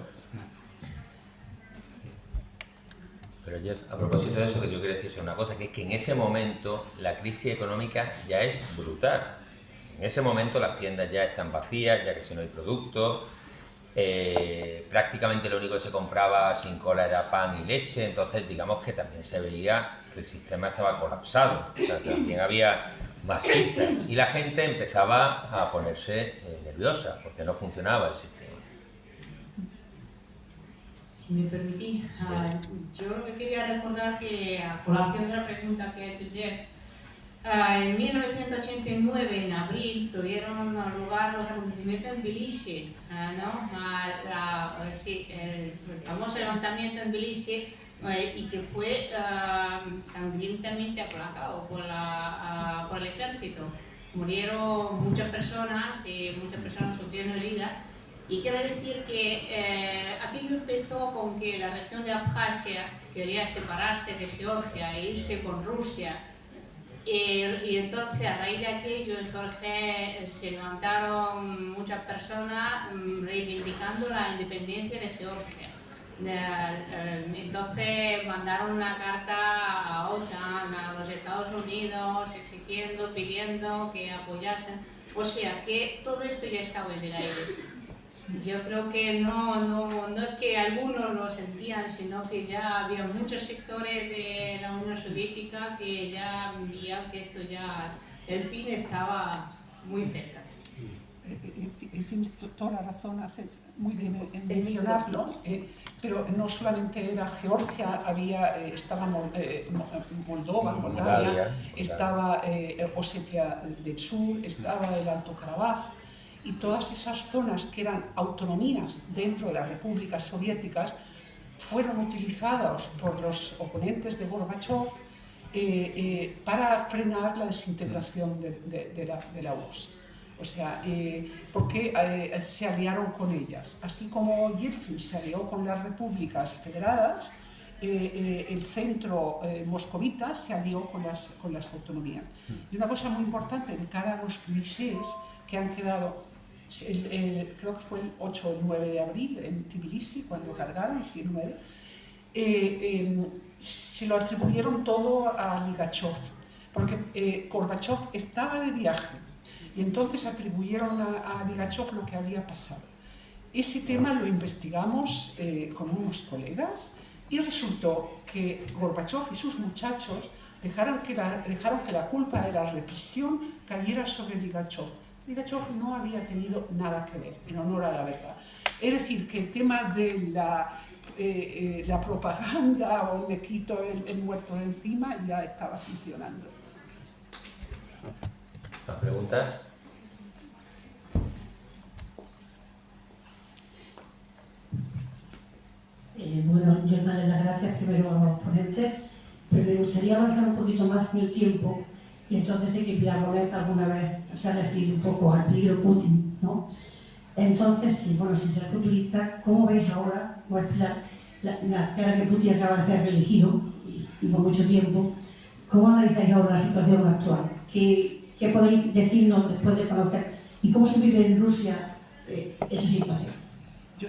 A: Pero Jeff, a propósito de eso, que yo quiero decir una cosa, que es que en ese momento la crisis económica ya es brutal. En ese momento las tiendas ya están vacías, ya que si no hay productos, prácticamente lo único que se compraba sin cola era pan y leche, entonces digamos que también se veía que el sistema estaba colapsado, o sea, también había masistas y la gente empezaba a ponerse nerviosa porque no funcionaba el sistema.
G: Si me permitís, yo lo que quería recordar que a colación de la pregunta que ha hecho Jeff, en 1989, en abril, tuvieron lugar los acontecimientos en Tbilisi, ¿no? El famoso levantamiento en Tbilisi, y que fue sangrientamente aplacado por el ejército. Murieron muchas personas y muchas personas sufrieron heridas. Y quiero decir que aquello empezó con que la región de Abjasia quería separarse de Georgia e irse con Rusia. Y entonces, a raíz de aquello, en Georgia se levantaron muchas personas reivindicando la independencia de Georgia. Entonces mandaron una carta a OTAN, a los Estados Unidos, exigiendo, pidiendo que apoyasen. O sea que todo esto ya estaba en el aire. Yo creo que no es que algunos lo sentían, sino que ya había muchos sectores de la Unión Soviética que ya veían que esto ya, el fin estaba muy cerca.
B: Tienes toda la razón, haces muy bien en mencionarlo, pero no solamente era Georgia, estaba Moldova, Moldavia, estaba Osetia del Sur, estaba el Alto Karabaj, y todas esas zonas que eran autonomías dentro de las repúblicas soviéticas fueron utilizadas por los oponentes de Gorbachev para frenar la desintegración de la URSS. O sea, porque se aliaron con ellas. Así como Yeltsin se alió con las repúblicas federadas, el centro moscovita se alió con las autonomías. Y una cosa muy importante de cara a los clichés que han quedado, creo que fue el 8 o 9 de abril en Tbilisi, cuando cargaron, el 19, se lo atribuyeron todo a Ligachev, porque Gorbachev estaba de viaje y entonces atribuyeron a Ligachev lo que había pasado. Ese tema lo investigamos con unos colegas y resultó que Gorbachev y sus muchachos dejaron que la culpa de la represión cayera sobre Ligachev. Ligachev no había tenido nada que ver, en honor a la verdad. Es decir, que el tema de la propaganda o me quito el muerto de encima ya estaba funcionando.
A: ¿Más preguntas?
H: Bueno, yo daré las gracias primero a los ponentes, pero me gustaría avanzar un poquito más en el tiempo. Y entonces sé que Pilar alguna vez se ha referido un poco al peligro Putin, ¿no? Entonces, sí, bueno, sin ser futurista, ¿cómo veis ahora, ahora que Putin acaba de ser reelegido y por mucho tiempo, cómo analizáis ahora la situación actual? ¿Qué podéis decirnos después de conocer? ¿Y cómo se vive en Rusia esa situación?
B: Yo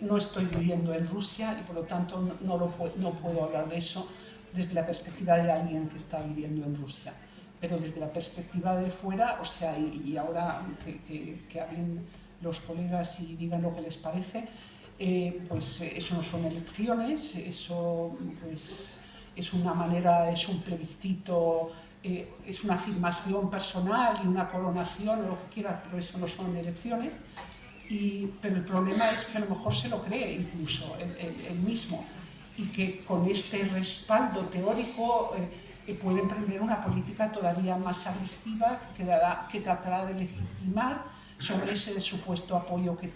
B: no estoy viviendo en Rusia y por lo tanto no puedo hablar de eso desde la perspectiva de alguien que está viviendo en Rusia, pero desde la perspectiva de fuera, o sea, y ahora que hablen los colegas y digan lo que les parece, pues eso no son elecciones, eso pues es una manera, es un plebiscito, es una afirmación personal y una coronación o lo que quieras, pero eso no son elecciones. Pero el problema es que a lo mejor se lo cree incluso él mismo. y que con este respaldo teórico puede emprender una política todavía más agresiva que tratará de legitimar sobre ese supuesto apoyo que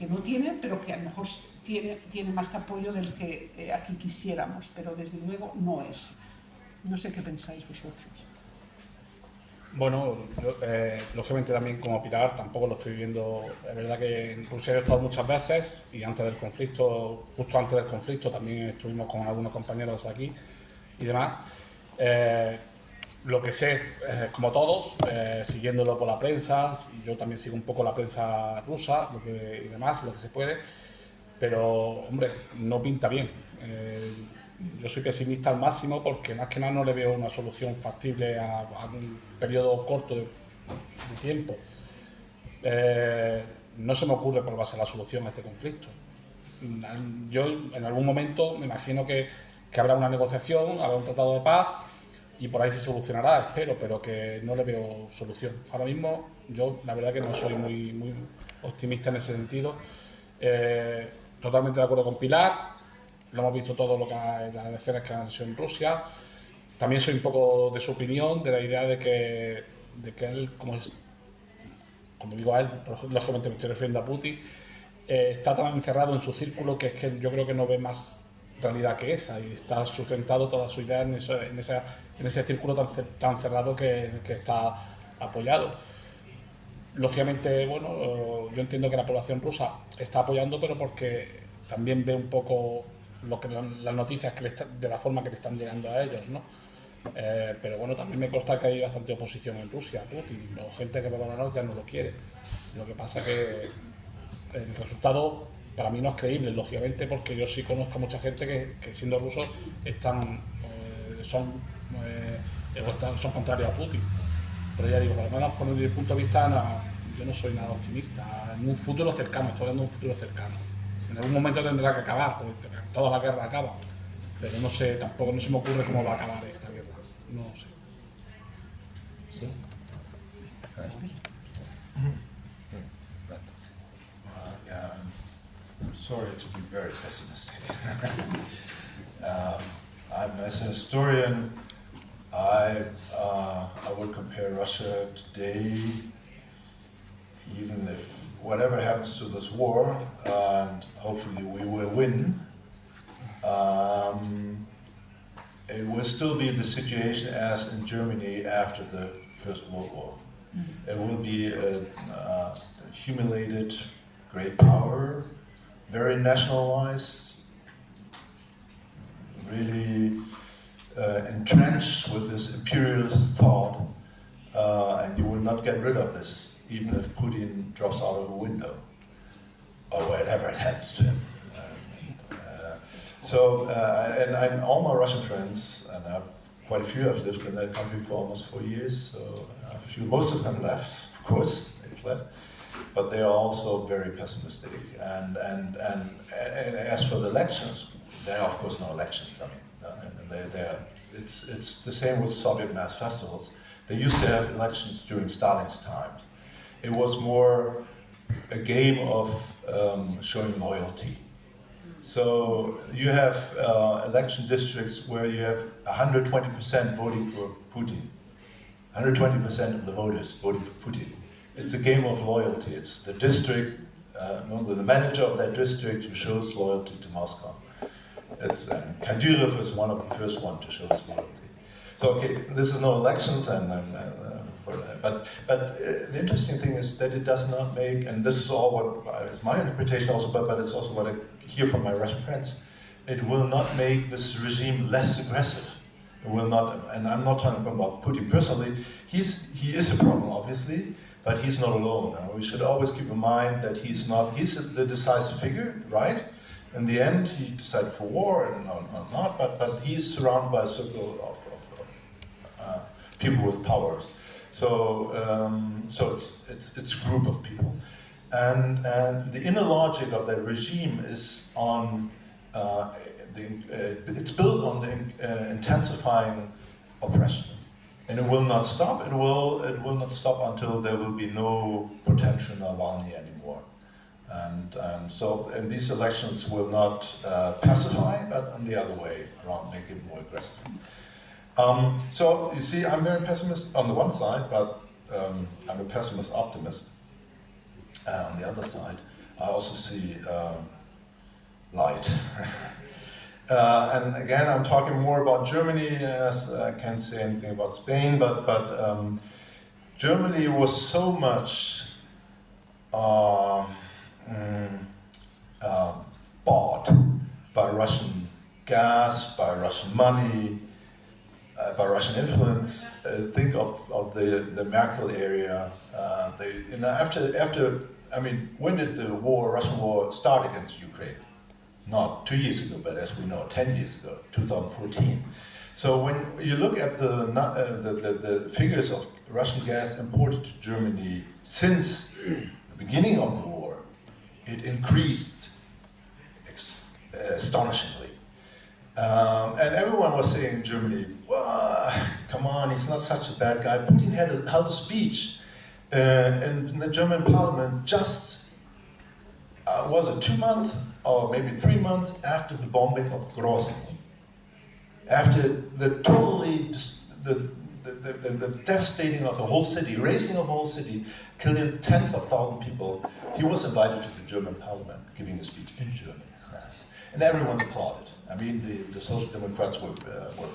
B: no tiene, pero que a lo mejor tiene más apoyo del que aquí quisiéramos, pero desde luego no es. No sé qué pensáis vosotros.
D: Bueno, yo, lógicamente también como Pilar tampoco lo estoy viendo. Es verdad que en Rusia he estado muchas veces y antes del conflicto, justo antes del conflicto, también estuvimos con algunos compañeros aquí y demás. Lo que sé, como todos, siguiéndolo por la prensa, yo también sigo un poco la prensa rusa y demás, lo que se puede, pero, hombre, no pinta bien. Yo soy pesimista al máximo porque más que nada no le veo una solución factible a un periodo corto de tiempo. No se me ocurre cuál va a ser la solución a este conflicto. Yo en algún momento me imagino que habrá una negociación, habrá un tratado de paz y por ahí se solucionará, espero, pero que no le veo solución. Ahora mismo yo la verdad que no soy muy optimista en ese sentido. Totalmente de acuerdo con Pilar. Lo hemos visto todo las escenas que han sido en Rusia. También soy un poco de su opinión, de la idea de que él, como digo a él, lógicamente me estoy refiriendo a Putin, está tan encerrado en su círculo que es que yo creo que no ve más realidad que esa y está sustentado toda su idea en ese círculo tan cerrado que está apoyado. Lógicamente, bueno, yo entiendo que la población rusa está apoyando, pero porque también ve un poco las noticias de la forma que le están llegando a ellos, ¿no? Pero bueno, también me consta que hay bastante oposición en Rusia a Putin, o gente que ya no lo quiere. Lo que pasa que el resultado para mí no es creíble, lógicamente, porque yo sí conozco a mucha gente que siendo rusos son contrarios a Putin. Pero ya digo, por lo menos por mi punto de vista, yo no soy nada optimista. En un futuro cercano, estoy hablando de un futuro cercano. En algún momento tendrá que acabar, porque toda la guerra acaba. Pero no sé, tampoco no se me ocurre cómo va a acabar esta guerra. No lo sé.
A: ¿Sí?
C: Yeah, I'm sorry to be very pessimistic. As a historian, I would compare Russia today, even if whatever happens to this war, and hopefully we will win, it will still be the situation as in Germany after the First World War. It will be a humiliated great power, very nationalized, really entrenched with this imperialist thought, and you will not get rid of this, even if Putin drops out of a window, or whatever it happens to him. And all my Russian friends, and I have quite a few, I've lived in that country for almost 4 years, so most of them left, of course, they fled. But they are also very pessimistic. And as for the elections, there are of course no elections. I mean, it's the same with Soviet mass festivals. They used to have elections during Stalin's times. It was more a game of showing loyalty. So you have election districts where you have 120% voting for Putin, 120% of the voters voting for Putin. It's a game of loyalty. It's the district, the manager of that district who shows loyalty to Moscow. Kadyrov is one of the first ones to show his loyalty. So okay, this is no elections, but the interesting thing is that it does not make, and this is all what it's my interpretation also, but it's also what I hear from my Russian friends. It will not make this regime less aggressive. It will not, and I'm not talking about Putin personally. He is a problem, obviously. But he's not alone. We should always keep in mind that he's the decisive figure, right? In the end, he decided for war and not, but he's surrounded by a circle of people with powers. So it's a group of people, and the inner logic of that regime is on it's built on the intensifying oppression. And it will not stop. It will not stop until there will be no potential Navalny anymore. And these elections will not pacify, but on the other way around, make it more aggressive. So you see, I'm very pessimist on the one side, but I'm a pessimist optimist. On the other side, I also see light. And again, I'm talking more about Germany, as I can't say anything about Spain, but Germany was so much bought by Russian gas, by Russian money, by Russian influence. Think of the Merkel area. When did the Russian war start against Ukraine? Not 2 years ago, but as we know, 10 years ago, 2014. So when you look at the figures of Russian gas imported to Germany since the beginning of the war, it increased astonishingly. And everyone was saying in Germany, well, come on, he's not such a bad guy. Putin held a speech in the German parliament just, was it 2 months or maybe 3 months after the bombing of Grozny. After the devastating of the whole city, razing of the whole city, killing tens of thousands of people, he was invited to the German parliament, giving a speech in German. And everyone applauded. I mean, the Social Democrats were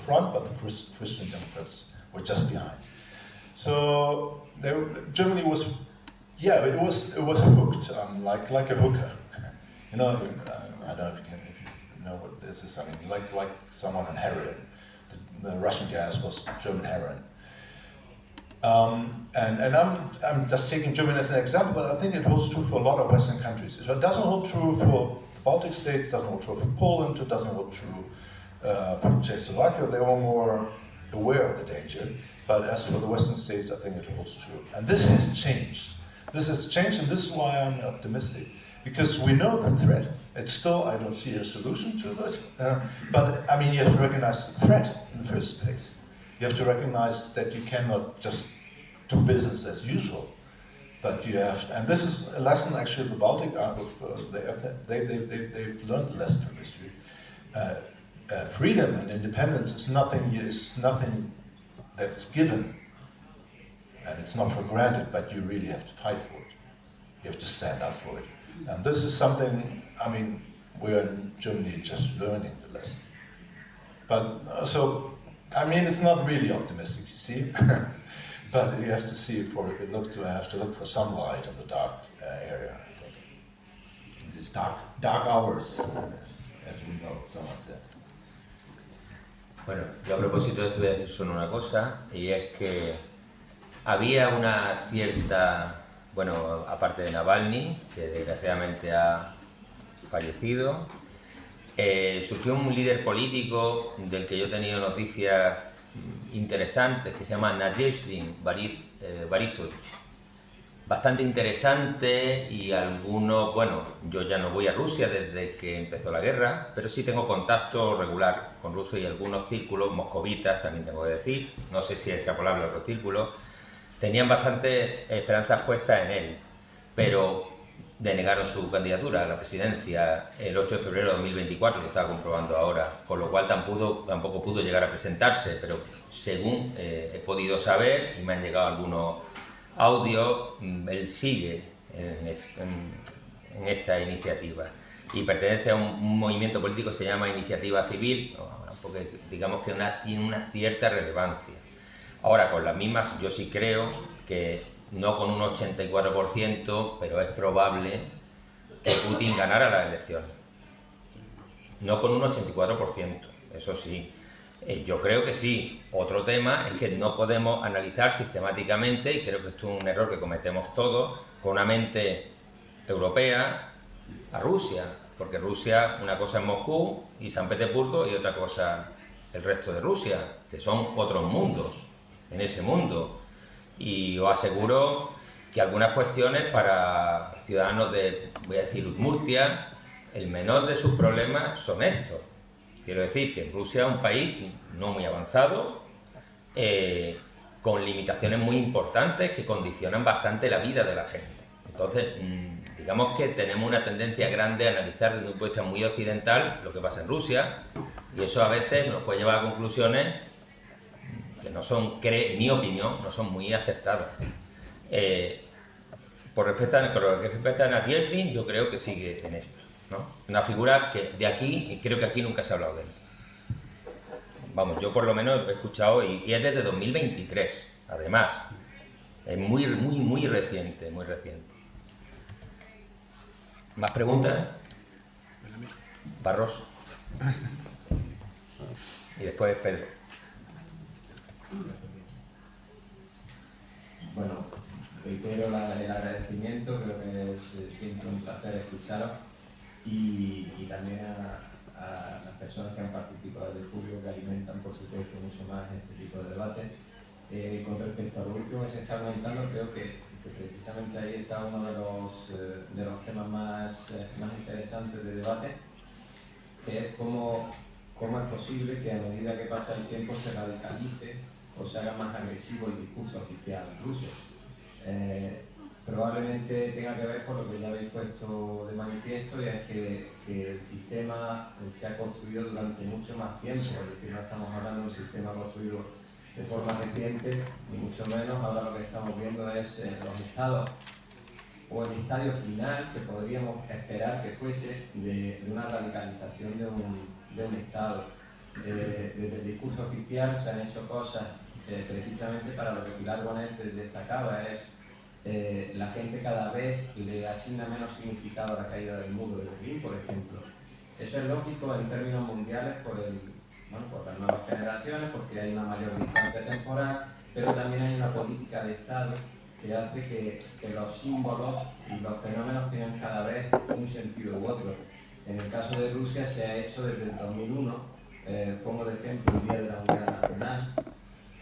C: front, but the Christian Democrats were just behind. So Germany was, it was hooked on like a hooker. I don't know if you know what this is. I mean, like someone on heroin. The Russian gas was German heroin. And I'm just taking Germany as an example, but I think it holds true for a lot of Western countries. So it doesn't hold true for the Baltic states, doesn't hold true for Poland, it doesn't hold true for Czechoslovakia. They were more aware of the danger. But as for the Western states, I think it holds true. And this has changed. This has changed, and this is why I'm optimistic. Because we know the threat. It's still, I don't see a solution to it. But I mean, you have to recognize the threat in the first place. You have to recognize that you cannot just do business as usual. But you have to, and this is a lesson actually the Baltic they've learned the lesson from history. Freedom and independence is nothing that's given. And it's not for granted, but you really have to fight for it. You have to stand up for it. And this is something, I mean, we're in Germany just learning the lesson. But it's not really optimistic, you see. But you have to see have to look for some light in the dark area, I think. In these dark hours, as we know, someone said.
A: Bueno, yo a propósito de esto voy a decir solo una cosa, y es que había una cierta, aparte de Navalny, que desgraciadamente ha fallecido, surgió un líder político del que yo he tenido noticias interesantes, que se llama Nadezhdin Borisovich. Bastante interesante y algunos, yo ya no voy a Rusia desde que empezó la guerra, pero sí tengo contacto regular con Rusia y algunos círculos moscovitas, también tengo que decir, no sé si es extrapolable a otros círculos, tenían bastantes esperanzas puestas en él, pero denegaron su candidatura a la presidencia el 8 de febrero de 2024, que estaba comprobando ahora, con lo cual tampoco pudo llegar a presentarse, pero según he podido saber, y me han llegado algunos audios, él sigue en esta iniciativa y pertenece a un movimiento político que se llama Iniciativa Civil, porque digamos que tiene una cierta relevancia. Ahora, con las mismas, yo sí creo que no con un 84%, pero es probable que Putin ganara las elecciones. No con un 84%, eso sí. Yo creo que sí. Otro tema es que no podemos analizar sistemáticamente, y creo que esto es un error que cometemos todos, con una mente europea a Rusia, porque Rusia, una cosa es Moscú y San Petersburgo y otra cosa el resto de Rusia, que son otros mundos en ese mundo. Y os aseguro que algunas cuestiones para ciudadanos de, voy a decir, Udmurtia, el menor de sus problemas son estos. Quiero decir que Rusia es un país no muy avanzado, con limitaciones muy importantes que condicionan bastante la vida de la gente. Entonces, digamos que tenemos una tendencia grande a analizar desde un punto de vista muy occidental lo que pasa en Rusia, y eso a veces nos puede llevar a conclusiones que no son, mi opinión, no son muy acertadas. Con lo que respecta a Nadyezhdin, yo creo que sigue en esto, ¿no? Una figura que de aquí, y creo que aquí nunca se ha hablado de él. Vamos, yo por lo menos he escuchado, y es desde 2023, además. Es muy reciente, muy reciente. ¿Más preguntas? Barros. Y después Pedro.
I: Bueno, reitero el agradecimiento, creo que es siempre un placer escucharos y también a las personas que han participado del público, que alimentan por supuesto mucho más este tipo de debate. Con respecto a lo último que se está comentando, creo que precisamente ahí está uno de los temas más interesantes de debate, que es cómo es posible que a medida que pasa el tiempo se radicalice o se haga más agresivo el discurso oficial ruso. Probablemente tenga que ver con lo que ya habéis puesto de manifiesto, y es que el sistema se ha construido durante mucho más tiempo, es decir, no estamos hablando de un sistema construido de forma reciente, ni mucho menos. Ahora lo que estamos viendo es los estados, o el estadio final que podríamos esperar que fuese de una radicalización de un estado. Desde el discurso oficial se han hecho cosas precisamente para lo que Pilar Bonet destacaba, es la gente cada vez le asigna menos significado a la caída del muro de Berlín, por ejemplo. Eso es lógico en términos mundiales por las nuevas generaciones, porque hay una mayor distancia temporal, pero también hay una política de Estado que hace que los símbolos y los fenómenos tengan cada vez un sentido u otro. En el caso de Rusia se ha hecho desde el 2001, pongo de ejemplo el Día de la Unidad Nacional,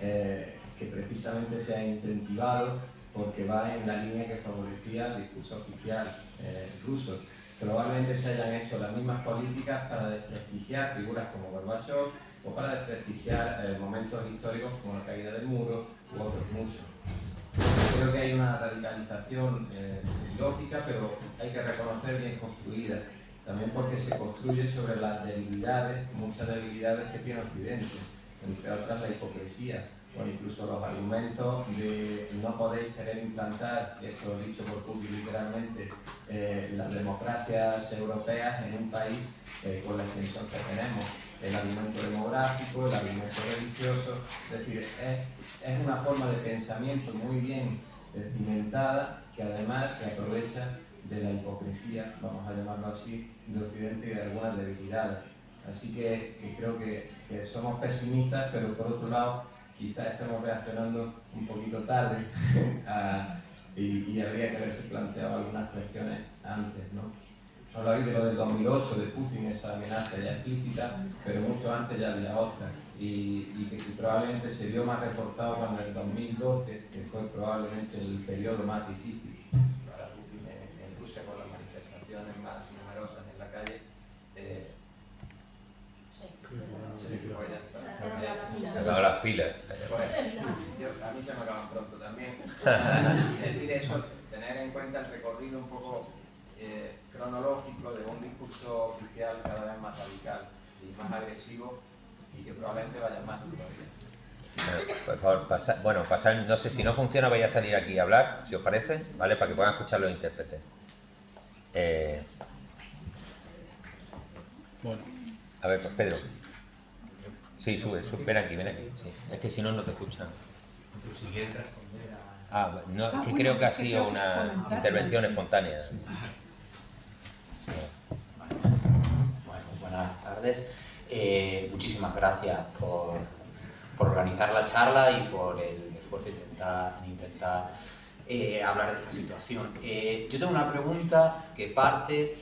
I: que precisamente se ha incentivado porque va en la línea que favorecía el discurso oficial ruso. Probablemente se hayan hecho las mismas políticas para desprestigiar figuras como Gorbachev o para desprestigiar momentos históricos como la caída del muro u otros muchos. Creo que hay una radicalización lógica, pero hay que reconocer bien construida, también porque se construye sobre las debilidades, muchas debilidades que tiene Occidente, entre otras la hipocresía, o incluso los argumentos de no podéis querer implantar, esto dicho por Putin literalmente, las democracias europeas en un país con la extensión que tenemos, el argumento demográfico, el argumento religioso, es decir, es una forma de pensamiento muy bien cimentada, que además se aprovecha de la hipocresía, vamos a llamarlo así, de Occidente y de algunas debilidades. Así que creo que somos pesimistas, pero por otro lado quizás estemos reaccionando un poquito tarde y habría que haberse planteado algunas cuestiones antes, ¿no? Hablabais de lo del 2008, de Putin, esa amenaza ya explícita, pero mucho antes ya había otra, y que probablemente se vio más reforzado cuando en el 2012, que fue probablemente el periodo más difícil para Putin en Rusia, con las manifestaciones más numerosas en la calle.
A: Se acaban las pilas.
I: A mí se me acaban pronto también. Es decir, eso, tener en cuenta el recorrido un poco cronológico de un discurso oficial cada vez más radical y más agresivo, y que probablemente vaya más todavía.
A: Por favor, pasar, no sé, si no funciona voy a salir aquí a hablar, si os parece, ¿vale? Para que puedan escuchar los intérpretes.
D: Bueno.
A: A ver, pues Pedro. Sí, sube, ven aquí. Sí. Es que si no, no te escuchan. No, es que creo que ha sido una intervención espontánea.
J: Bueno, buenas tardes. Muchísimas gracias por organizar la charla y por el esfuerzo de intentar hablar de esta situación. Yo tengo una pregunta que parte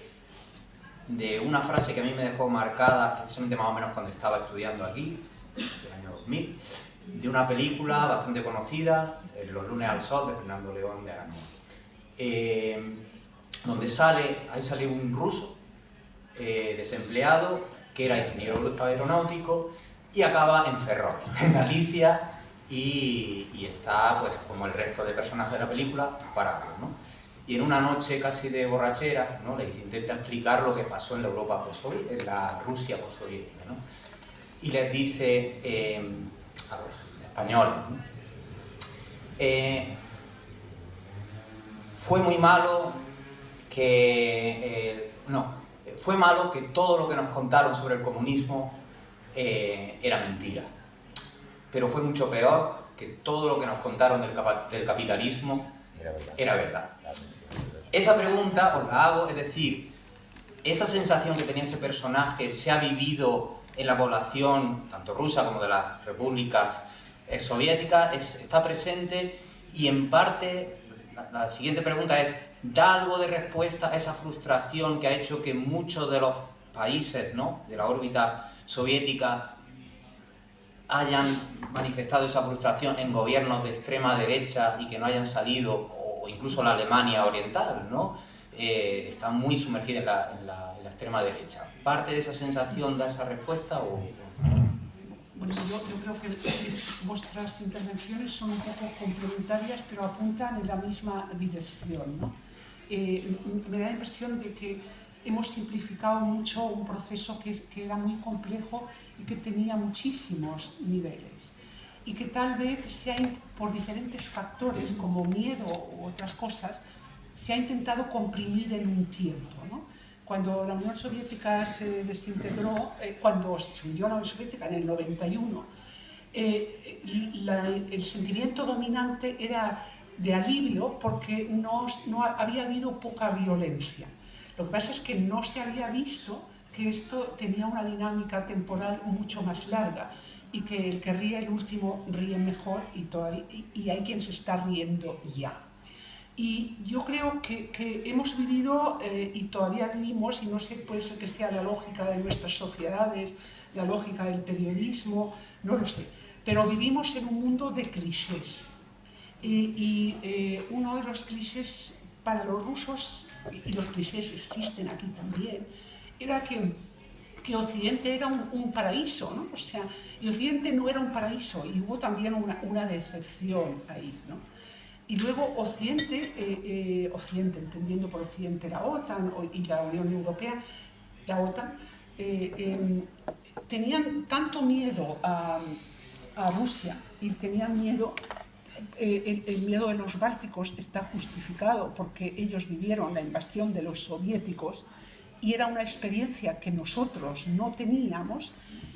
J: de una frase que a mí me dejó marcada, precisamente más o menos cuando estaba estudiando aquí, del año 2000, de una película bastante conocida, Los lunes al sol, de Fernando León de Aragón, donde sale un ruso desempleado que era ingeniero aeronáutico y acaba en Ferrol, en Galicia, y está, pues como el resto de personajes de la película, parado, ¿no? y en una noche casi de borrachera, ¿no?, les intenta explicar lo que pasó en la Europa en la Rusia postsoviética, ¿no? Y les dice a los españoles, ¿no?, fue malo que todo lo que nos contaron sobre el comunismo era mentira, pero fue mucho peor que todo lo que nos contaron del capitalismo era verdad. Esa pregunta os la hago, es decir, esa sensación que tenía ese personaje se ha vivido en la población, tanto rusa como de las repúblicas soviéticas, está presente, y en parte la siguiente pregunta es, ¿da algo de respuesta a esa frustración que ha hecho que muchos de los países, ¿no?, de la órbita soviética hayan manifestado esa frustración en gobiernos de extrema derecha y que no hayan salido, o incluso la Alemania oriental, ¿no?, está muy sumergida en la extrema derecha? ¿Parte de esa sensación da esa respuesta o...?
B: Bueno, yo creo que vuestras intervenciones son un poco complementarias, pero apuntan en la misma dirección, ¿no? Me da la impresión de que hemos simplificado mucho un proceso que era muy complejo y que tenía muchísimos niveles, y que tal vez por diferentes factores como miedo u otras cosas se ha intentado comprimir en un tiempo, ¿no? Cuando la Unión Soviética se desintegró, cuando se hundió la Unión Soviética en el 91, el sentimiento dominante era de alivio porque no había habido poca violencia. Lo que pasa es que no se había visto que esto tenía una dinámica temporal mucho más larga, y que el que ríe el último ríe mejor, y hay quien se está riendo ya. Y yo creo que hemos vivido y todavía vivimos, y no sé, puede ser que sea la lógica de nuestras sociedades, la lógica del periodismo, no lo sé, pero vivimos en un mundo de clichés. Uno de los clichés para los rusos, y los clichés existen aquí también, era que Occidente era un paraíso, ¿no? O sea, y Occidente no era un paraíso, y hubo también una decepción ahí, ¿no? Y luego Occidente, entendiendo por Occidente la OTAN y la Unión Europea, la OTAN, tenían tanto miedo a Rusia, y tenían miedo, el miedo de los bálticos está justificado porque ellos vivieron la invasión de los soviéticos, y era una experiencia que nosotros no teníamos.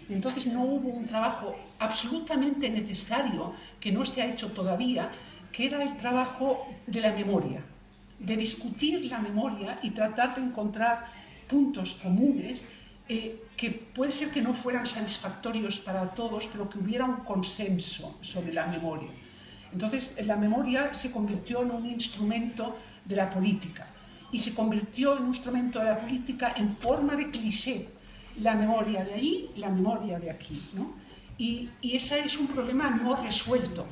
B: Entonces no hubo un trabajo absolutamente necesario que no se ha hecho todavía, que era el trabajo de la memoria, de discutir la memoria y tratar de encontrar puntos comunes que puede ser que no fueran satisfactorios para todos, pero que hubiera un consenso sobre la memoria. Entonces la memoria se convirtió en un instrumento de la política, y se convirtió en un instrumento de la política en forma de cliché. La memoria de allí, la memoria de aquí, ¿no? Y ese es un problema no resuelto.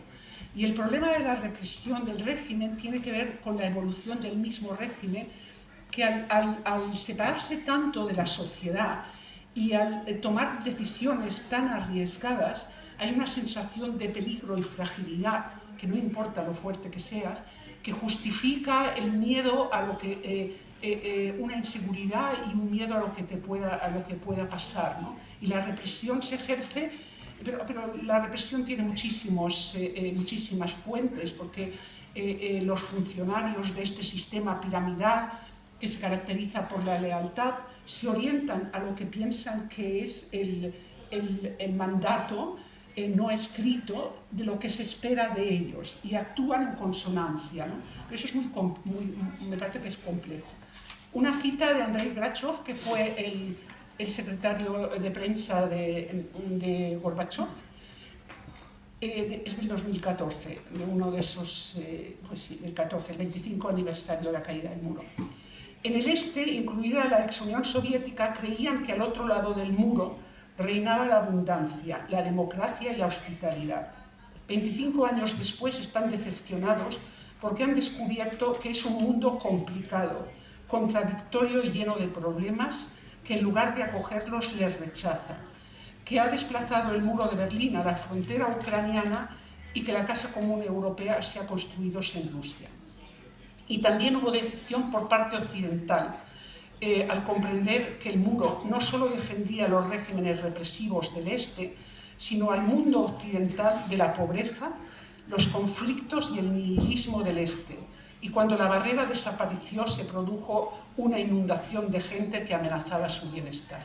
B: Y el problema de la represión del régimen tiene que ver con la evolución del mismo régimen, que al separarse tanto de la sociedad y al tomar decisiones tan arriesgadas, hay una sensación de peligro y fragilidad, que no importa lo fuerte que seas, que justifica el miedo a lo que una inseguridad y un miedo a lo que pueda pasar, ¿no? Y la represión se ejerce, pero la represión tiene muchísimas fuentes, porque los funcionarios de este sistema piramidal, que se caracteriza por la lealtad, se orientan a lo que piensan que es el mandato no escrito de lo que se espera de ellos, y actúan en consonancia, ¿no? Pero eso es me parece que es complejo. Una cita de Andrei Grachov, que fue el secretario de prensa de Gorbachov, es del 2014, de uno de esos, el 25 aniversario de la caída del muro. En el este, incluida la ex Unión Soviética, creían que al otro lado del muro reinaba la abundancia, la democracia y la hospitalidad. 25 años después están decepcionados porque han descubierto que es un mundo complicado, contradictorio y lleno de problemas, que en lugar de acogerlos les rechaza, que ha desplazado el muro de Berlín a la frontera ucraniana y que la Casa Común Europea se ha construido en Rusia. Y también hubo decepción por parte occidental, al comprender que el muro no solo defendía los regímenes represivos del Este, sino al mundo occidental de la pobreza, los conflictos y el nihilismo del Este. Y cuando la barrera desapareció, se produjo una inundación de gente que amenazaba su bienestar.